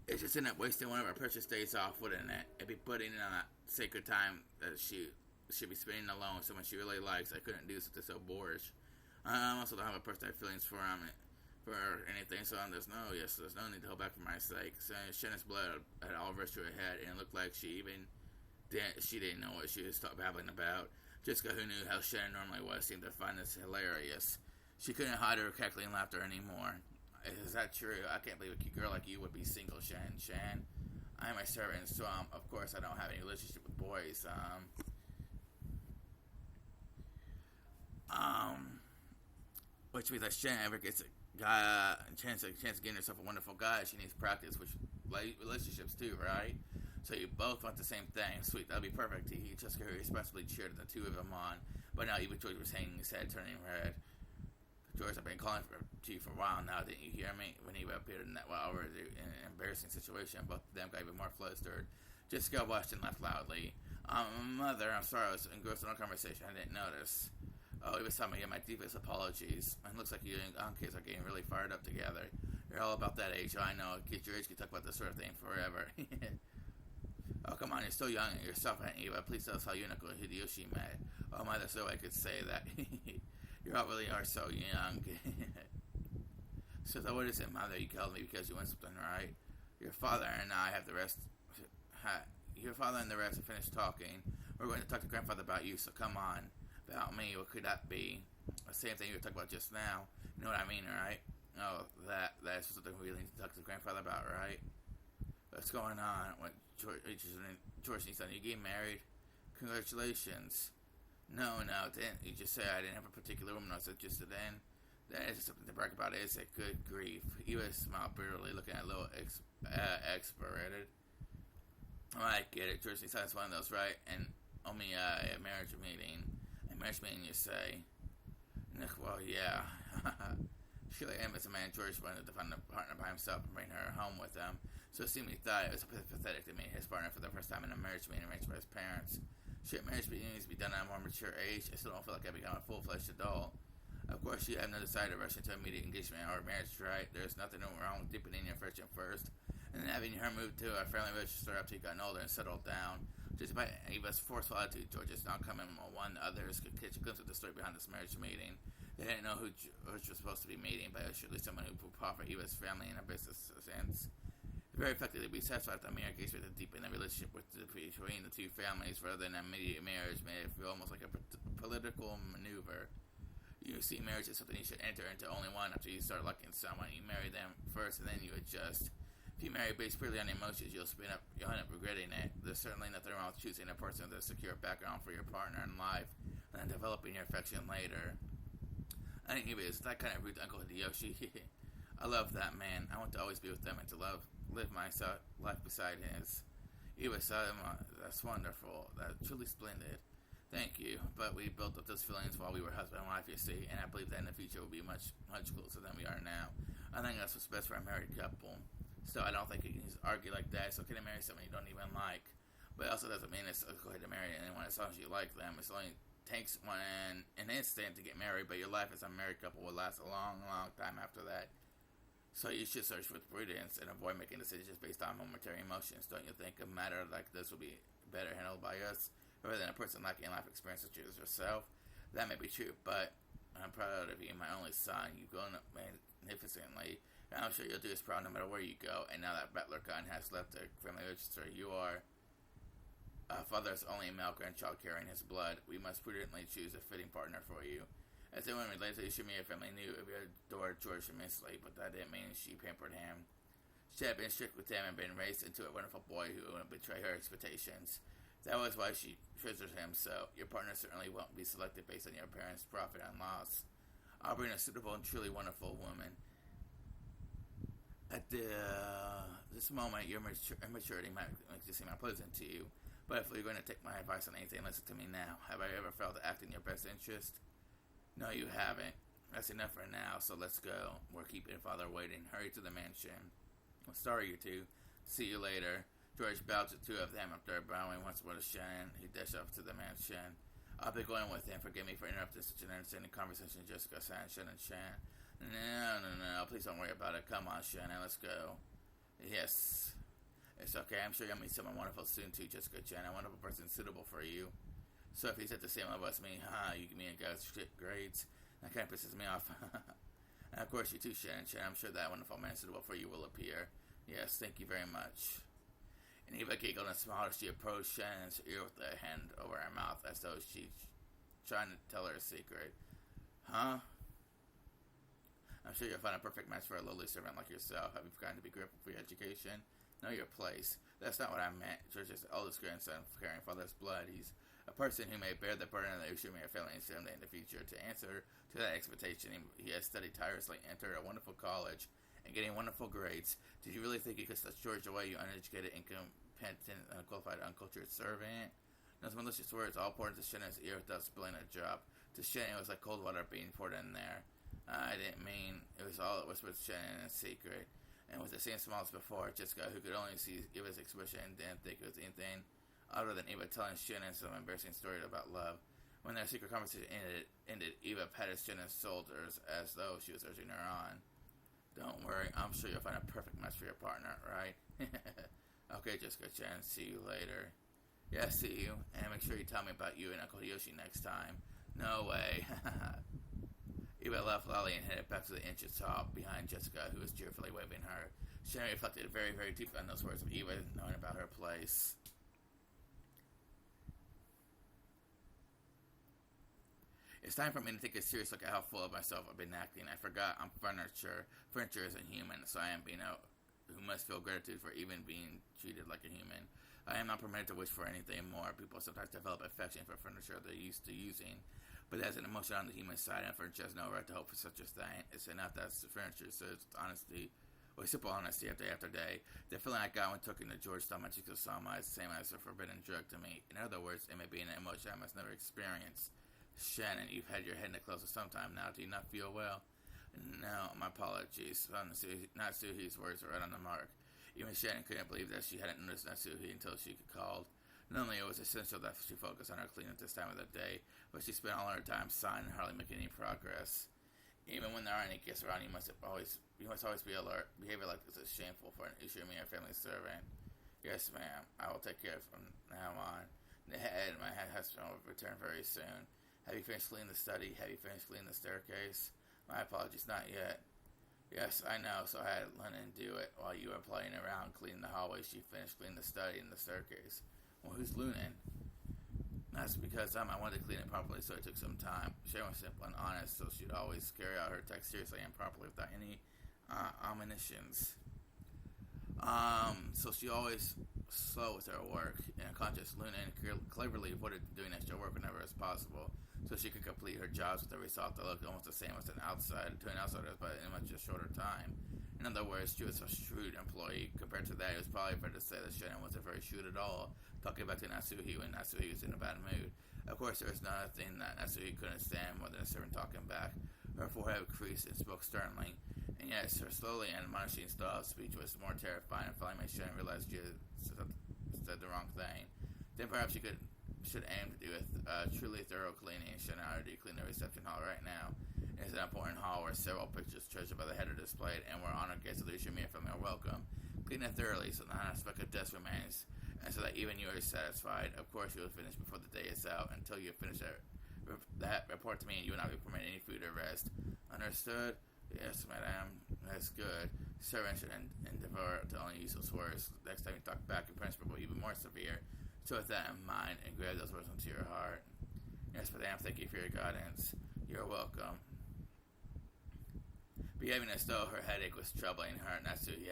It just ended up wasting one of our precious days off, wouldn't it? It'd be putting in on that sacred time that she should be spending alone, someone she really likes. I couldn't do something so boorish. I also don't have a personal feelings for anything, so there's no need to hold back for my sake. So Shannon's blood had all rushed to her head, and it looked like she didn't know what she was babbling about. Jessica, who knew how Shannon normally was, seemed to find this hilarious. She couldn't hide her cackling laughter anymore. Is that true? I can't believe a cute girl like you would be single, Shan. I am a servant, so of course I don't have any relationship with boys. Which means that Shan ever gets a chance of getting herself a wonderful guy, she needs practice, which relationships too, right? So you both want the same thing. Sweet, that'll be perfect. He just responsibly cheered the two of them on, but now even George was hanging his head, turning red. George, I've been calling to you for a while now. Didn't you hear me? When he appeared in that already an embarrassing situation, both of them got even more flustered. Jessica watched and laughed loudly. Mother, I'm sorry, I was engrossed in our conversation. I didn't notice. Oh, he was telling me my deepest apologies. And it looks like you and kids are getting really fired up together. You're all about that age. I know. Kids your age can talk about this sort of thing forever. Oh, come on, you're still young and you're suffering, Eva. Please tell us how Umineko and Hideyoshi met. Oh, my, there's no way I could say that. You all really are so young. So, what is it, Mother? You called me because you want something, right? Your father and I have the rest. Your father and the rest have finished talking. We're going to talk to Grandfather about you, so come on. About me, what could that be? The same thing you were talking about just now. You know what I mean, right? Oh, that's something we need to talk to Grandfather about, right? What's going on? What, George needs you getting married? Congratulations. No, didn't you just say I didn't have a particular woman I was interested in? That is something to brag about, is it? Good grief. He was smiled bitterly, looking at a little exasperated. Oh, I get it. George needs one of those, right? And only a marriage meeting. A marriage meeting, you say? Well, yeah. Surely Emma is a man George wanted to find a partner by himself and bring her home with him. So it seemed he thought it was pathetic to meet his partner for the first time in a marriage meeting arranged by his parents. Should marriage meetings be done at a more mature age? I still don't feel like I've become a full-fledged adult. Of course, you have no desire to rush into immediate engagement or marriage, right? There's nothing wrong with deepening your friendship first, and then having her move to a family register after you gotten older and settled down. Just by Eva's forceful attitude, George's now coming one others could catch a glimpse of the story behind this marriage meeting. They didn't know who George was supposed to be meeting, but it was surely someone who would profit Eva's family in a business sense. Very effectively be satisfied with the mere engagement to deepen the relationship between the two families rather than immediate marriage made it feel almost like a political maneuver. You see marriage as something you should enter into only one after you start liking someone. You marry them first and then you adjust. If you marry based purely on emotions, you'll end up regretting it. There's certainly nothing wrong with choosing a person with a secure background for your partner in life and then developing your affection later. I think Eva is that kind of rude Uncle Hideyoshi. I love that man. I want to always be with them and to live my life beside his. Eva said, that's wonderful. That's truly splendid. Thank you. But we built up those feelings while we were husband and wife, you see, and I believe that in the future we'll be much, much closer than we are now. I think that's what's best for a married couple. So I don't think you can just argue like that. It's okay to marry someone you don't even like. But it also doesn't mean it's okay to marry anyone as long as you like them. It only takes an instant to get married, but your life as a married couple will last a long, long time after that. So you should search with prudence and avoid making decisions based on momentary emotions. Don't you think a matter like this will be better handled by us rather than a person lacking life experience such as yourself? That may be true, but I'm proud of you, my only son. You've grown up magnificently, and I'm sure you'll do as proud no matter where you go. And now that Butler Gunn has left the family register, you are father's only male grandchild carrying his blood. We must prudently choose a fitting partner for you. As everyone relates to Shamiya family knew if you adored George immensely, but that didn't mean she pampered him. She had been strict with him and been raised into a wonderful boy who wouldn't betray her expectations. That was why she treasures him so. Your partner certainly won't be selected based on your parents' profit and loss. I'll bring a suitable and truly wonderful woman. At this moment, your immaturity might make this seem unpleasant to you, but if you're going to take my advice on anything, listen to me now. Have I ever failed to act in your best interest? No, you haven't. That's enough for now, so let's go. We're keeping Father waiting. Hurry to the mansion. Well, sorry, you two. See you later. George bowed to two of them after bowing once more to Shan. He dashed off to the mansion. I'll be going with him. Forgive me for interrupting such an entertaining conversation, Jessica, Shan, and Shan. No. Please don't worry about it. Come on, Shannon. Let's go. Yes. It's okay. I'm sure you'll meet someone wonderful soon, too, Jessica Chan. A wonderful person suitable for you. So if he's at the same level as me, you give me a guy's grades. That kind of pisses me off. And of course, you too, Shannon. I'm sure that wonderful man suitable for you will appear. Yes, thank you very much. And Eva giggled and smiled as she approached Shannon's ear with a hand over her mouth, as though she's trying to tell her a secret. Huh? I'm sure you'll find a perfect match for a lowly servant like yourself. Have you forgotten to be grateful for your education? Know your place. That's not what I meant. George's eldest grandson carrying father's blood. He's a person who may bear the burden of the Ushimir family someday in the future. To answer to that expectation, he has studied tirelessly, entered a wonderful college, and getting wonderful grades. Did you really think you could snatch George away, you uneducated, incompetent, unqualified, uncultured servant? Those malicious words all poured into Shannon's ear without spilling a drop. To Shannon, it was like cold water being poured in there. I didn't mean it was all it whispered to Shannon in secret. And with the same smile as before, Jessica, who could only see Eva's expression, didn't think it was anything other than Eva telling Shannon some embarrassing story about love. When their secret conversation ended, Eva patted Shannon's shoulders as though she was urging her on. Don't worry, I'm sure you'll find a perfect match for your partner, right? Okay, Jessica Chan, see you later. Yeah, see you, and make sure you tell me about you and Uncle Yoshi next time. No way. Eva left Lolly and headed back to the entrance hall behind Jessica, who was cheerfully waving her. Shannon reflected very, very deeply on those words of Eva knowing about her place. It's time for me to take a serious look at how full of myself I've been acting. I forgot I'm furniture. Furniture isn't human, so I am being a who must feel gratitude for even being treated like a human. I am not permitted to wish for anything more. People sometimes develop affection for furniture they're used to using, but as an emotion on the human side, and furniture has no right to hope for such a thing. It's enough that the furniture serves honesty, or simple honesty day after day. The feeling I got when talking to Georgetown Magical Sama is the same as a forbidden drug to me. In other words, it may be an emotion I must never experience. Shannon, you've had your head in the clouds for some time now. Do you not feel well? No, my apologies. Natsuhi's words were right on the mark. Even Shannon couldn't believe that she hadn't noticed Natsuhi until she called. Normally, it was essential that she focus on her cleaning at this time of the day, but she spent all her time sighing and hardly making any progress. Even when there aren't any guests around, you must always be alert. Behavior like this is shameful for an Ishimi or family servant. Yes, ma'am. I will take care of it from now on. My head husband will return very soon. Have you finished cleaning the study? Have you finished cleaning the staircase? My apologies, not yet. Yes, I know, so I had Lennon do it while you were playing around cleaning the hallway. She finished cleaning the study and the staircase. Well, who's Lunan? That's because I wanted to clean it properly, so it took some time. Sharon was simple and honest, so she'd always carry out her tasks seriously and properly without any omissions. So she always slow with her work. In a conscious, Lunan cleverly avoided doing extra work whenever it's possible, so she could complete her jobs with a result that looked almost the same as an outsider, but in a much shorter time. In other words, she was a shrewd employee. Compared to that, it was probably better to say that Shannon wasn't very shrewd at all, talking back to Natsuhi when Natsuhi was in a bad mood. Of course, there was nothing that Natsuhi couldn't stand more than a servant talking back. Her forehead creased and spoke sternly, and yes, her slowly and admonishing style of speech was more terrifying and finally made Shannon realize she had said the wrong thing. Then perhaps she should aim to do a truly thorough cleaning. Shannon already cleaned the reception hall right now. It is an important hall where several pictures treasured by the head are displayed and where honored guests of the Ishimiya family are welcome. Clean it thoroughly so not a speck of dust remains, and so that even you are satisfied. Of course, you will finish before the day is out. Until you finish that report to me, and you will not be permitted any food or rest. Understood? Yes, madam. That's good. Servants should endeavor to only use those words. Next time you talk back, your punishment will be even more severe. So with that in mind, and grab those words into your heart. Yes, madam, thank you for your guidance. You're welcome. Behaving as though her headache was troubling her, Natsuhi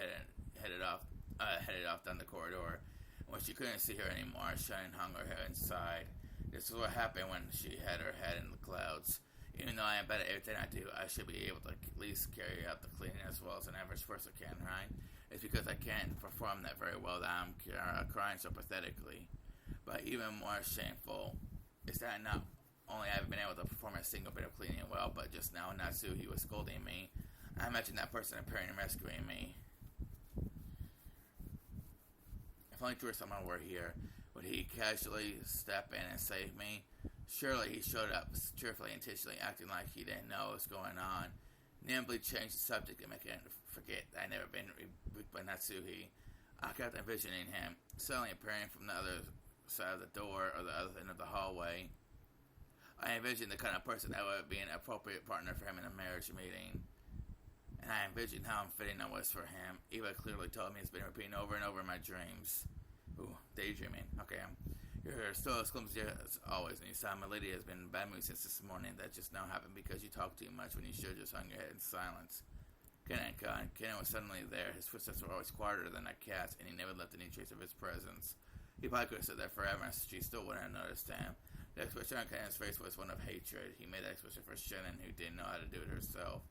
headed off down the corridor. When she couldn't see her anymore, Shannon hung her head inside. This is what happened when she had her head in the clouds. Even though I am bad at everything I do, I should be able to at least carry out the cleaning as well as an average person can, right? It's because I can't perform that very well that I'm crying so pathetically. But even more shameful is that not only have I been able to perform a single bit of cleaning well, but just now Natsuhi was scolding me. I imagine that person appearing and rescuing me. If only Tour-sama were here, would he casually step in and save me? Surely he showed up cheerfully, intentionally acting like he didn't know what was going on. Nimbly changed the subject and making him forget that I'd never been rebuked by Natsuhi. I kept envisioning him, suddenly appearing from the other side of the door or the other end of the hallway. I envisioned the kind of person that would be an appropriate partner for him in a marriage meeting. And I envisioned how unfitting I was for him. Eva clearly told me it's been repeating over and over in my dreams. Ooh, daydreaming. Okay, you're still as clumsy as always, and you saw my lady has been in bad mood since this morning. That just now happened because you talked too much when you should just hung your head in silence. Kennen was suddenly there. His footsteps were always quieter than a cat's, and he never left any trace of his presence. He probably could have stood there forever, and she still wouldn't have noticed him. The expression on Kennen's face was one of hatred. He made that expression for Shannon, who didn't know how to do it herself.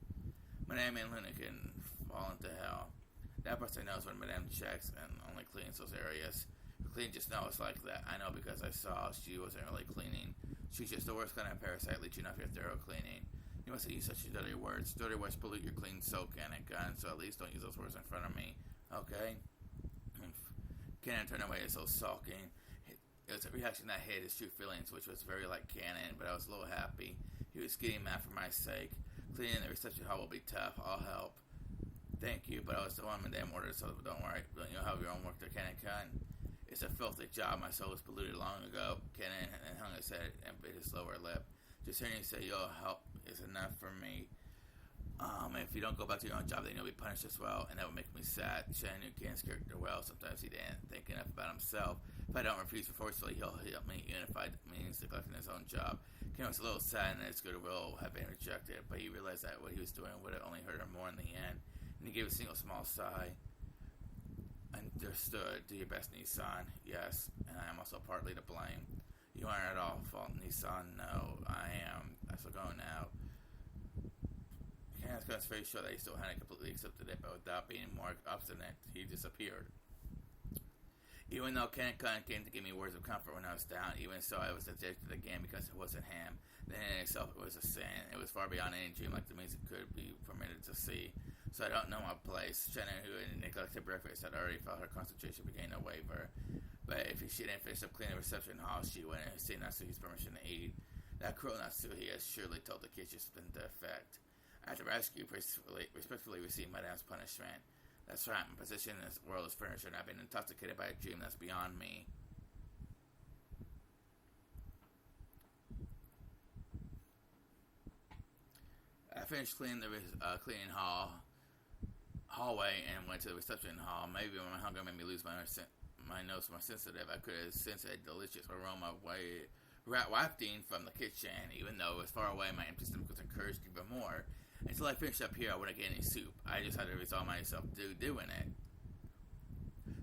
Madame and Luna can fall into hell. That person knows when Madame checks and only cleans those areas. Her cleaning just now is like that. I know because I saw she wasn't really cleaning. She's just the worst kind of parasite leeching off your thorough cleaning. You mustn't use such dirty words. Dirty words pollute your clean soap can and gun, so at least don't use those words in front of me. Okay? Kennen turned away so sulking. It was a reaction that hid his true feelings, which was very like canon, but I was a little happy. He was getting mad for my sake. Cleaning the reception hall will be tough. I'll help. Thank you, but I was the one in damn order, so don't worry. Don't you have your own work there, Ken? It's a filthy job. My soul was polluted long ago. Kenan hung his head and bit his lower lip. Just hearing you say you'll help is enough for me. If you don't go back to your own job, then you'll be punished as well, and that would make me sad. Shannon knew Ken's character well. Sometimes he didn't think enough about himself. If I don't refuse forcefully, he'll help me, even if I means neglecting his own job. Ken was a little sad and his goodwill had been rejected, but he realized that what he was doing would have only hurt him more in the end, and he gave a single small sigh. Understood. Do your best, Nissan. Yes, and I am also partly to blame. You aren't at all fault, Nissan. No, I am. I shall go now. Kenneth got his face showed that he still hadn't completely accepted it, but without being more obstinate, he disappeared. Even though Kenneth came to give me words of comfort when I was down, even so I was addicted again because it wasn't him. Then in itself it was a sin. It was far beyond any dream like the music could be permitted to see. So I don't know my place. Shannon, who had neglected breakfast, had already felt her concentration beginning to waver. But if she didn't finish up cleaning the reception hall, she went and seen Natsuhi's permission to eat. That cruel Natsuhi has surely told the kids just been to effect. After rescue, respectfully received Madame's punishment. That's right, my position in this world is furniture, and I've been intoxicated by a dream that's beyond me. I finished cleaning the cleaning hallway and went to the reception hall. Maybe when my hunger made me lose my nose more sensitive, I could have sensed a delicious aroma wafting from the kitchen. Even though it was far away, my empty stomach was encouraged even more. Until I finished up here, I wouldn't get any soup. I just had to resolve myself to doing it.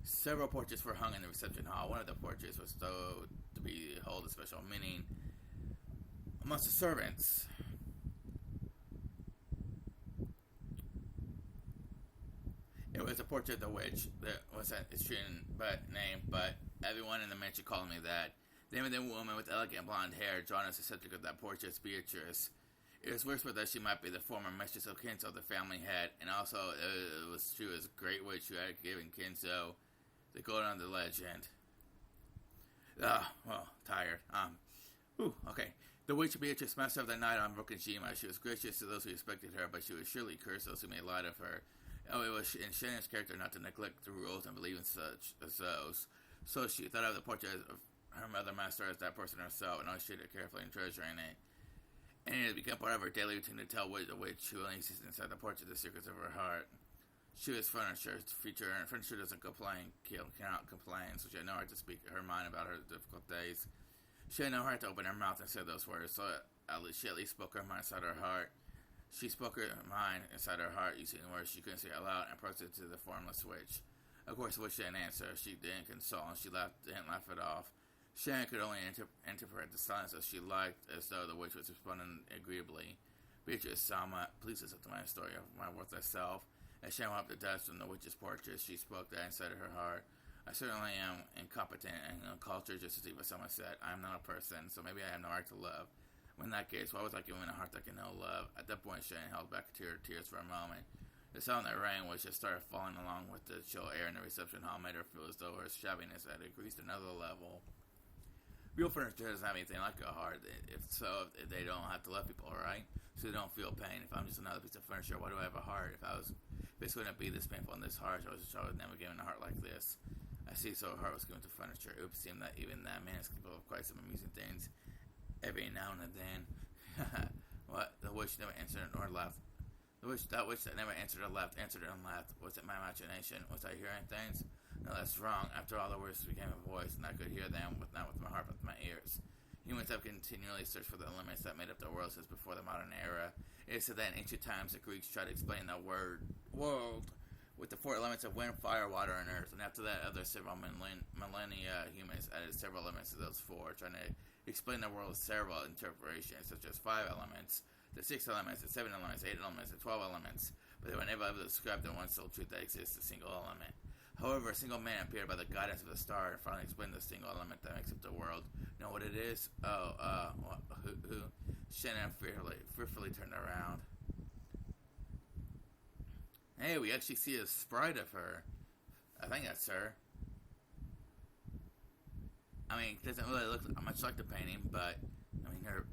Several portraits were hung in the reception hall. One of the portraits was thought to hold a special meaning amongst the servants. It was a portrait of the witch that was an extreme name, but everyone in the mansion called me that. The name of the woman with elegant blonde hair drawn as the subject of that portrait is Beatrice. It was whispered that she might be the former mistress of Kenzo the family had, and also it was true as a great witch who had given Kenzo the golden under legend. Tired. Okay. The witch Beatrice, master of the night on Brokenjima. She was gracious to those who respected her, but she would surely curse those who made light of her. Oh, it was in Shannon's character not to neglect the rules and believe in such as those. So she thought of the portrait of her mother master as that person herself, and always treated carefully and treasuring it. And it had become part of her daily routine to tell the witch who only exists inside the portrait the secrets of her heart. She was furniture feature, and furniture doesn't cannot complain, so she had no right to speak her mind about her difficult days. She had no right to open her mouth and say those words, so she at least spoke her mind inside her heart. She spoke her mind inside her heart, using words she couldn't say out loud, and approached it to the formless witch. Of course, the witch didn't answer. She didn't console, and she didn't laugh it off. Shannon could only interpret the silence as she liked, as though the witch was responding agreeably. Beatrice saw please listen to my story of my worthless self. As Shannon wiped the dust from the witch's portrait, she spoke that inside of her heart. I certainly am incompetent and uncultured, just as even someone said. I am not a person, so maybe I have no right to love. In that case, why was I giving a heart that can know love? At that point, Shannon held back tears for a moment. The sound that rang, which just started falling along with the chill air in the reception hall, made her feel as though her shabbiness had increased another level. Real furniture doesn't have anything like a heart. If they don't have to love people, right? So they don't feel pain. If I'm just another piece of furniture, why do I have a heart? If this wouldn't be this painful and this harsh, I was never given a heart like this. I see, so a heart was given to furniture. It would seem that even that man is capable of quite some amusing things every now and then. What? The witch never answered nor laughed. That witch that never answered or laughed, answered and laughed. Was it my imagination? Was I hearing things? No, that's wrong. After all, the words became a voice, and I could hear them, not with my heart, but with my ears. Humans have continually searched for the elements that made up the world since before the modern era. It is said that in ancient times, the Greeks tried to explain the world with the 4 elements of wind, fire, water, and earth. And after that, other several millennia, humans added several elements to those 4, trying to explain the world with several interpretations, such as 5 elements, the 6 elements, the 7 elements, 8 elements, the 12 elements. But they were never able to describe the one sole truth that exists, a single element. However, a single man appeared by the guidance of the star and finally explained the single element that makes up the world. Know what it is? Who? Shannon fearfully turned around. Hey, we actually see a sprite of her. I think that's her. I mean, it doesn't really look much like the painting, but I mean, her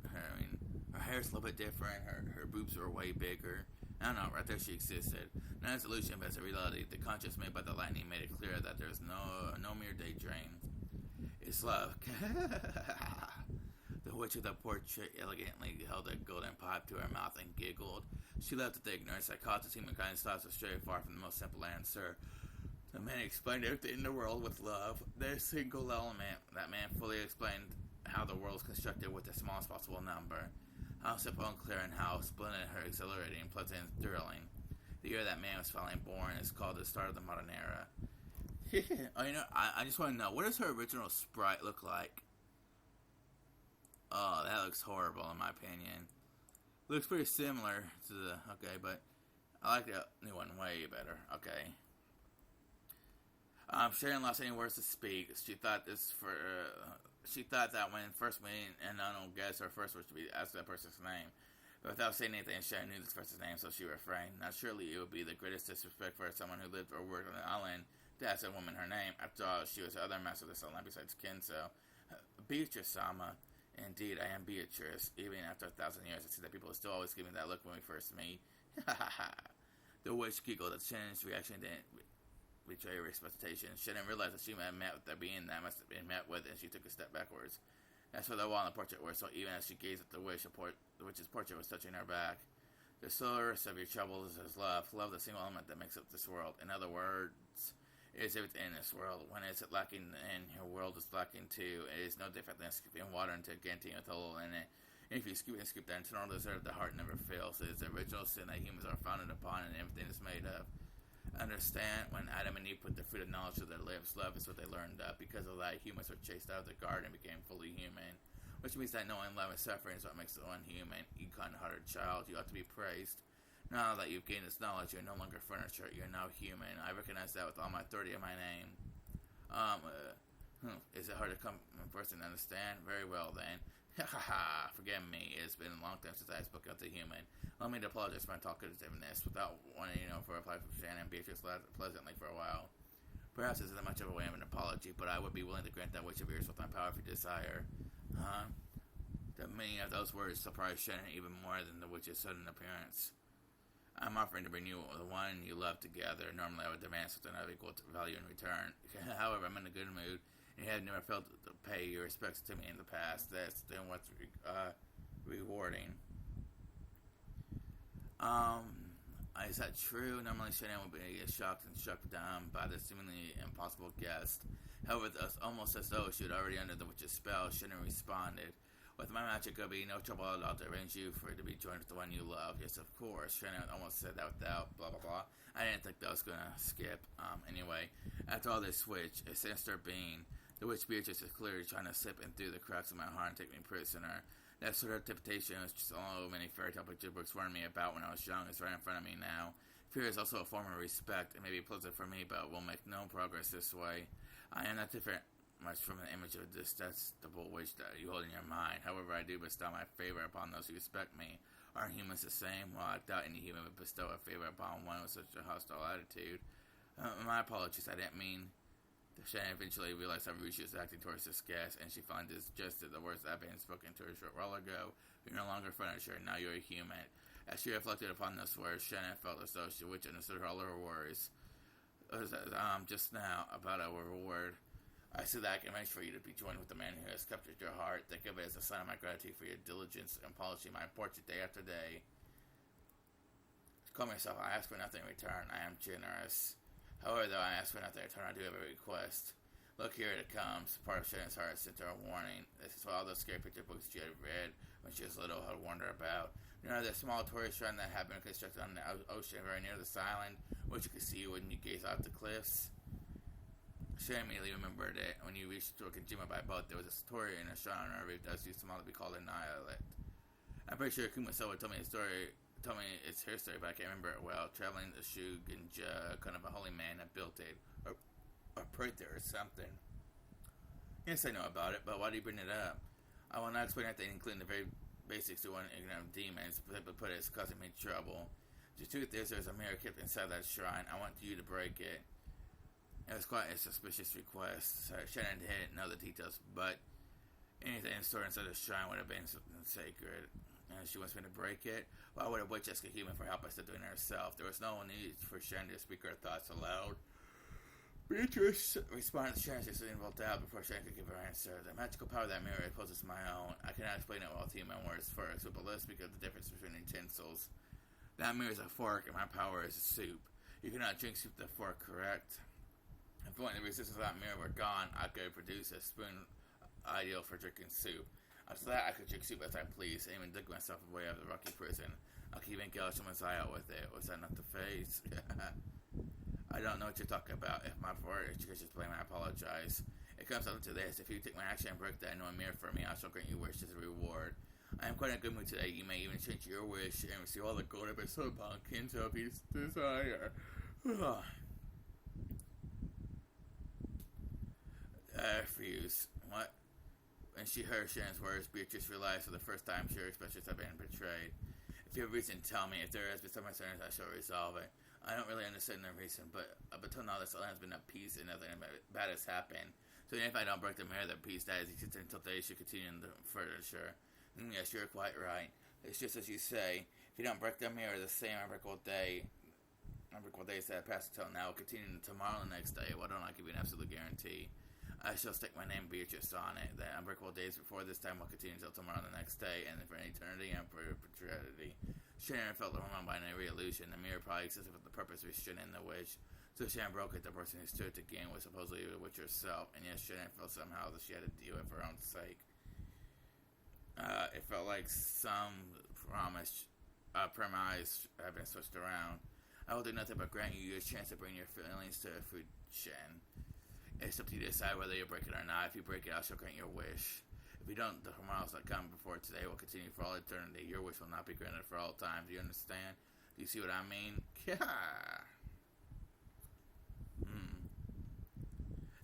hair's a little bit different. Her boobs are way bigger. I don't know, right there she existed. Not as illusion, but as a reality. The conscious made by the lightning made it clear that there's no mere daydream. It's love. The witch of the portrait elegantly held a golden pipe to her mouth and giggled. She left with the ignorance that causes humankind's thoughts to stray far from the most simple answer. The man explained everything in the world with love. Their single element. That man fully explained how the world is constructed with the smallest possible number. How simple and clear, and how splendid, her exhilarating, pleasant, and thrilling. The year that man was finally born is called the start of the modern era. Oh, you know, I just want to know, what does her original sprite look like? Oh, that looks horrible in my opinion. Looks pretty similar to the... Okay, but I like the new one way better. Okay. Sharon lost any words to speak. She thought that when first meeting an unknown guest, her first words to be asked that person's name. But without saying anything, Sharon knew this person's name, so she refrained. Now, surely it would be the greatest disrespect for someone who lived or worked on the island to ask a woman her name. After all, she was the other master of this island besides Kenzo. Beatrice-sama. Indeed, I am Beatrice. Even after 1,000 years, I see that people still always give me that look when we first meet. The witch giggled at Shannon's reaction didn't betray her expectations. Shannon realized that she had met with the being that must have been met with, and she took a step backwards. As for the wall on the portrait were so even as she gazed at the witch, the witch's portrait was touching her back. The source of your troubles is love. Love, the single element that makes up this world. In other words, it is everything in this world. When it's lacking and your world is lacking too, it is no different than scooping water into a canteen with a hole in it. And if you scoop and scoop that internal desert, the heart never fails. It is the original sin that humans are founded upon and everything is made of. Understand, when Adam and Eve put the fruit of knowledge to their lips, love is what they learned of. Because of that, humans were chased out of the garden and became fully human. Which means that knowing love and suffering is what makes one human. You kind-hearted child, you ought to be praised. Now that you've gained this knowledge, you're no longer furniture, you're now human. I recognize that with all my authority of my name. Is it hard to come in person and understand? Very well then. Forgive me, it's been a long time since I spoke out to human. Allow me to apologize for my talkativeness. Without wanting for a reply from Shannon and Beatrice laughed pleasantly for a while. Perhaps this isn't much of a way of an apology, but I would be willing to grant that wish of yours with my power if you desire. The meaning of those words surprised Shannon even more than the witch's sudden appearance. I'm offering to bring you the one you love together. Normally I would demand something of equal value in return. However, I'm in a good mood, and you have never failed to pay your respects to me in the past. That's then what's rewarding. Is that true? Normally Shannon would be shocked and struck down by the seemingly impossible guest. However, almost as though she had already under the witch's spell, Shannon responded, with my magic, it would be no trouble at all to arrange you for it to be joined with the one you love. Yes, of course. Shannon almost said that without blah, blah, blah. I didn't think that was going to skip. Anyway, after all this switch, a sinister being, the witch Beatrice is clearly trying to slip in through the cracks of my heart and take me prisoner. That sort of temptation is just all many fairy tale picture books warned me about when I was young is right in front of me now. Fear is also a form of respect. It may be pleasant for me, but will make no progress this way. I am not different much from the image of this detestable witch that you hold in your mind. However, I do bestow my favor upon those who respect me. Aren't humans the same? Well, I doubt any human would bestow a favor upon one with such a hostile attitude. My apologies, I didn't mean... Shannon eventually realized how rude she was acting towards this guest, and she finally digested the words that had been spoken to her a short while ago. You're no longer furniture, now you're a human. As she reflected upon those words, Shannon felt as though the witch understood all her worries. Just now, about our reward. I said that I can arrange for you to be joined with the man who has captured your heart. Think of it as a sign of my gratitude for your diligence in polishing my portrait day after day. Calm yourself, I ask for nothing in return. I am generous. However, though I ask for nothing in return, I do have a request. Look, here it comes. Part of Shannon's heart sent her a warning. This is what all those scary picture books she had read when she was little had warned her about. You know, the small tourist shrine that had been constructed on the ocean very near this island, which you could see when you gaze off the cliffs? Shannon immediately remembered it. When you reached Torkajima by boat, there was a story in a shrine on our reef that was too small to be called an islet. I'm pretty sure Kumasawa told me it's her story, but I can't remember it well. Traveling the Shugenja, kind of a holy man that built it, or prayed there or something. Yes, I know about it, but why do you bring it up? I will not explain anything, including the very basics to one ignorant of demons, but it's causing me trouble. The truth is, there's a mirror kept inside that shrine. I want you to break it. It was quite a suspicious request. So Shannon didn't know the details, but anything stored inside the shrine would have been something sacred. And she wants me to break it. Why would a witch ask a human for help instead of doing it herself? There was no need for Shannon to speak her thoughts aloud. Beatrice responded to Sharon's involved doubt before Sharon could give her answer. The magical power of that mirror poses my own. I cannot explain it all to you in my words first, but let's speak of the difference between utensils. That mirror is a fork, and my power is a soup. You cannot drink soup with a fork, correct? If the resistance of that mirror were gone, I could produce a spoon ideal for drinking soup. After that, I could drink soup as I please, and even dig myself away out of the rocky prison. I'll keep engaged someone's eye out with it. Was that not the face? I don't know what you're talking about. If my poor education is blame, I apologize. It comes down to this. If you take my action and break that annoying mirror for me, I shall grant you wish as a reward. I am quite in a good mood today. You may even change your wish and receive all the gold of a soulbound kin of his desire. I refuse. What? When she heard Sharon's words, Beatrice realized for the first time she expressions had been betrayed. If you have reason, tell me. If there is some concerns, I shall resolve it. I don't really understand the reason, but up until now, this land has been at peace and nothing bad has happened. So even if I don't break the mirror, the peace that is existing until they should continue in the furniture. Yes, you're quite right. It's just as you say. If you don't break the mirror, the same unbreakable days that have passed until now will continue tomorrow and the next day. Why don't I give you an absolute guarantee? I shall stick my name Beatrice on it. The unbreakable days before this time will continue until tomorrow and the next day, and for an eternity and for eternity. Sharon felt overwhelmed by an illusion. The mirror probably existed with the purpose of restraining the witch. So Sharon broke it. The person who stood to gain was supposedly the witch herself, and yes, Sharon felt somehow that she had to deal with her own sake. It felt like some premise had been switched around. I will do nothing but grant you your chance to bring your feelings to fruition. It's up to you to decide whether you break it or not. If you break it, I shall grant your wish. If you don't, the tomorrows that come before today will continue for all eternity. Your wish will not be granted for all time. Do you understand? Do you see what I mean?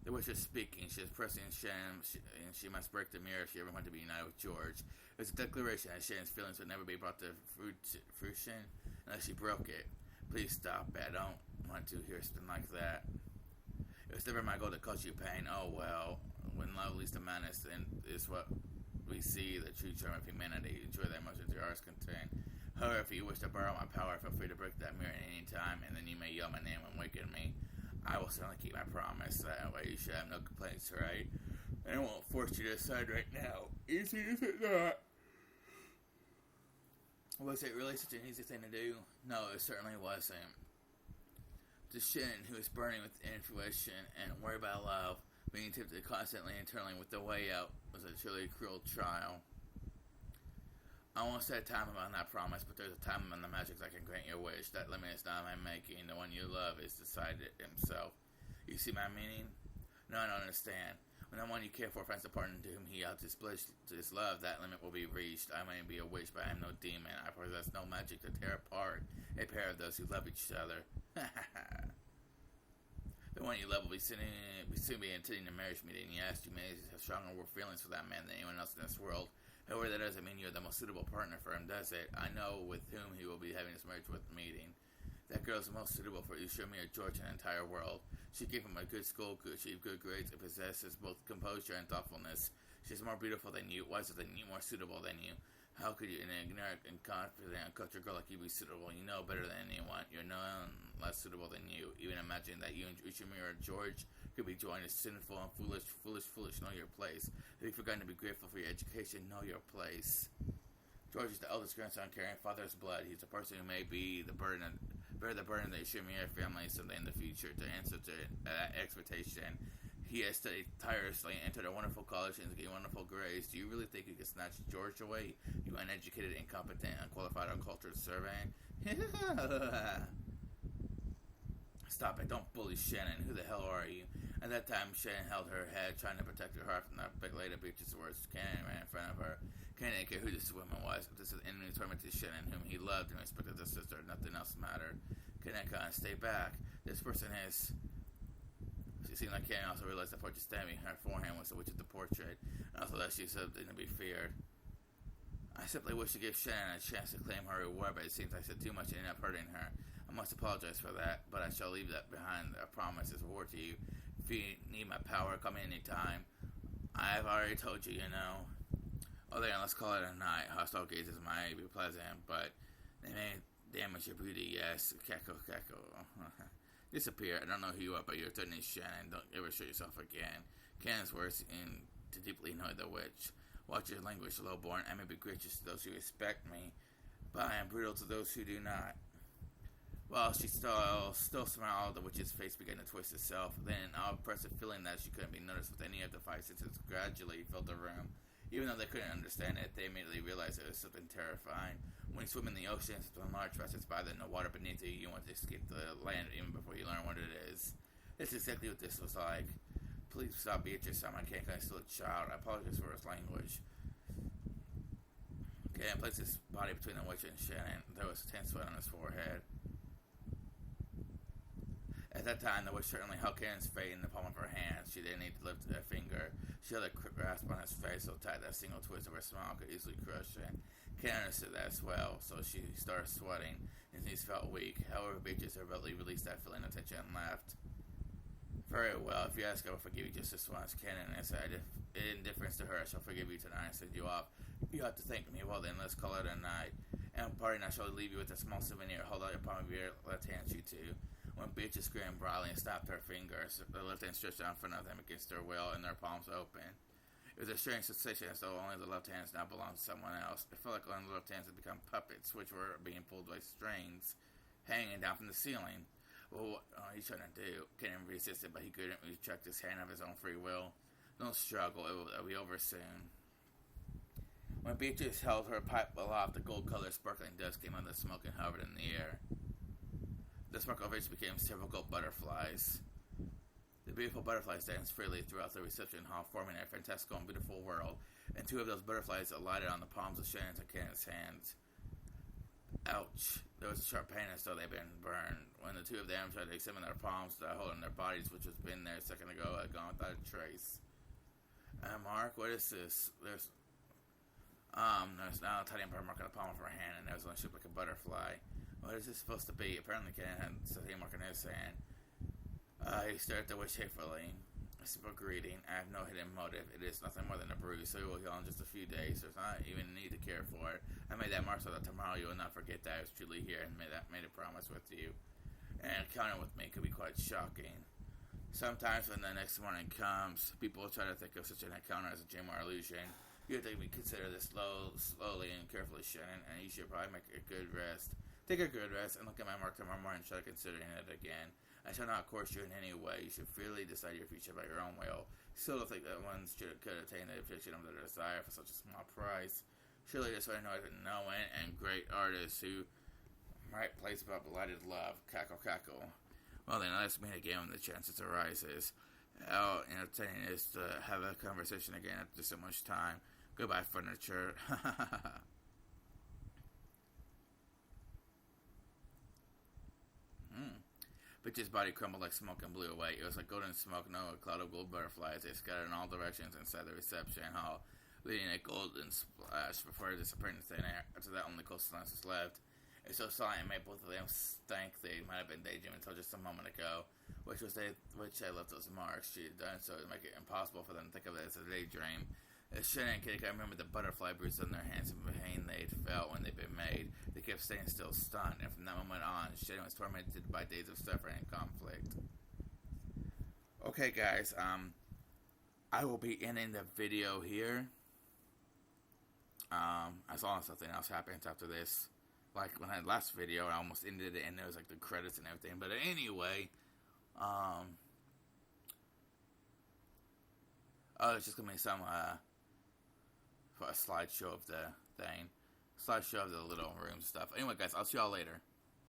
The witch is speaking. She is pressing Shannon, and she must break the mirror if she ever wanted to be united with George. It was a declaration that Shannon's feelings would never be brought to fruition unless she broke it. Please stop it. I don't want to hear something like that. It was never my goal to cause you pain. Oh well. When love leads to madness, then is what we see, the true charm of humanity. Enjoy the emotions your hearts contain. However, if you wish to borrow my power, feel free to break that mirror at any time, and then you may yell my name and waken me. I will certainly keep my promise. That way you should have no complaints, right? And I won't force you to decide right now. Easy is it not? Was it really such an easy thing to do? No, it certainly wasn't. To Shin, who was burning with intuition and worried about love, being tempted constantly internally with the way out, was a truly cruel trial. I won't set a time on that promise, but there's a time on the magic that can grant your wish. That limit is not my making. The one you love is decided himself. You see my meaning? No, I don't understand. When the one you care for finds a partner to whom he ought to split his love, that limit will be reached. I may be a witch, but I am no demon. I possess no magic to tear apart a pair of those who love each other. The one you love will soon be attending a marriage meeting. Yes, you may have stronger feelings for that man than anyone else in this world. However, that doesn't mean you're the most suitable partner for him, does it? I know with whom he will be having his marriage with meeting. That girl is the most suitable for you. Show me a George in the entire world. She came from a good school, achieved good grades, and possesses both composure and thoughtfulness. She's more beautiful than you, wiser than you, more suitable than you. How could you, an ignorant and confident and cultured girl like you be suitable? You know better than anyone. You're none less suitable than you. Even imagine that you and Ushimi or George could be joined as sinful and foolish. Know your place. If you've forgotten to be grateful for your education, know your place. George is the eldest grandson carrying father's blood. He's a person who may be bear the burden that Ushimi family someday in the future. To answer to that expectation, he has studied tirelessly, entered a wonderful college, and gained wonderful grades. Do you really think you can snatch George away? You uneducated, incompetent, unqualified, uncultured servant? Stop it. Don't bully Shannon. Who the hell are you? At that time, Shannon held her head, trying to protect her heart from the big lady Beatrice's words. Shannon ran in front of her. Shannon didn't care who this woman was. If this is an enemy tormented Shannon, whom he loved and respected as a sister, nothing else mattered. Kaneka, stay back. This person is... She seemed like Shannon also realized the portrait stabbing her forehead was the witch of the portrait, and also that she was something to be feared. I simply wish to give Shannon a chance to claim her reward, but it seems I said too much and ended up hurting her. I must apologize for that, but I shall leave that behind. I promise as a reward to you. If you need my power, come any time. I've already told you, you know. Oh, then let's call it a night. Hostile gazes might be pleasant, but they may damage your beauty, yes. Cackle, cackle. Disappear. I don't know who you are, but you're threatening Shannon. Don't ever show yourself again. Cannon's worse in to deeply annoy the witch. Watch your language, lowborn. I may be gracious to those who respect me, but I am brutal to those who do not. Well, she still smiled. The witch's face began to twist itself. Then an oppressive feeling that she couldn't be noticed with any of the five senses gradually filled the room. Even though they couldn't understand it, they immediately realized it was something terrifying. When you swim in the ocean, something large passes by the water beneath you. You want to escape the land even before you learn what it is. That's exactly what this was like. Please stop, Beatrice. I can't. I'm still a child. I apologize for his language. Okay, and placed his body between the witch and Shannon. There was a tense sweat on his forehead. At that time, the witch certainly held Cannon's fate in the palm of her hand. She didn't need to lift a finger. She held a grasp on his face so tight that a single twist of her smile could easily crush it. Cannon understood that as well, so she started sweating. His knees felt weak. However, Beatrice abruptly released that feeling of tension and laughed. Very well, if you ask, I will forgive you just this once. Cannon answered. In indifference to her, I shall forgive you tonight and send you off. You have to thank me. Well then, let's call it a night. And pardon, I shall leave you with a small souvenir. Hold out your palm of your left hand, you two. When Beatrice screamed broadly and stopped her fingers, the left hand stretched out in front of them against their will, and their palms open. It was a strange sensation, as though only the left hands now belonged to someone else. It felt like only the left hands had become puppets, which were being pulled by strings hanging down from the ceiling. Well, what are you trying to do? Cannon resisted, but he couldn't retract his hand of his own free will. Don't struggle, it'll be over soon. When Beatrice held her pipe aloft, the gold-colored sparkling dust came out of the smoke and hovered in the air. The sparkle eventually became several gold butterflies. The beautiful butterflies danced freely throughout the reception hall, forming a fantastical and beautiful world, and two of those butterflies alighted on the palms of Shannon's and Cannon's hands. Ouch. There was a sharp pain as though they'd been burned. When the two of them tried to examine their palms, the hole in their bodies, which was been there a second ago, had gone without a trace. Mark, what is this? There's now a tiny burn mark on the palm of her hand, and it was only shaped like a butterfly. What is this supposed to be? Apparently, Cannon had a tiny mark on his hand. He stared at the witch hatefully. A simple greeting. I have no hidden motive. It is nothing more than a bruise, so it will heal in just a few days. There's not even a need to care for it. I made that mark so that tomorrow you will not forget that I was truly here and made a promise with you. And encountering with me could be quite shocking. Sometimes when the next morning comes, people will try to think of such an encounter as a dream or illusion. You have to consider this slowly and carefully, Shannon, and you should probably make a good rest. Take a good rest and look at my mark tomorrow morning and try considering it again. I shall not coerce you in any way. You should freely decide your future by your own will. Still don't think that one could attain the affliction of their desire for such a small price. Surely this way knowing and great artists who might place about blighted love. Cackle, cackle. Well then, let's meet again when the chances arises. How entertaining it is to have a conversation again after so much time. Goodbye, furniture. Bitch's body crumbled like smoke and blew away. It was like golden smoke, no, a cloud of gold butterflies. They scattered in all directions inside the reception hall, leaving a golden splash before disappearing in thin air. After that, only cold silence was left. It was so silent it made both of them think they might have been daydreaming until just a moment ago. Which had left those marks. She had done so to make it impossible for them to think of it as a daydream. As Shannon and Kitty could remember the butterfly bruises on their hands and the pain they'd felt when they'd been made. They kept staying still, stunned, and from that moment on, Shannon was tormented by days of suffering and conflict. Okay, guys, I will be ending the video here. I saw something else happens after this. Like, when I had last video, I almost ended it, and there was, like, the credits and everything. But anyway, it's just gonna be some, for a slideshow of the thing. Slideshow of the little room stuff. Anyway, guys, I'll see y'all later.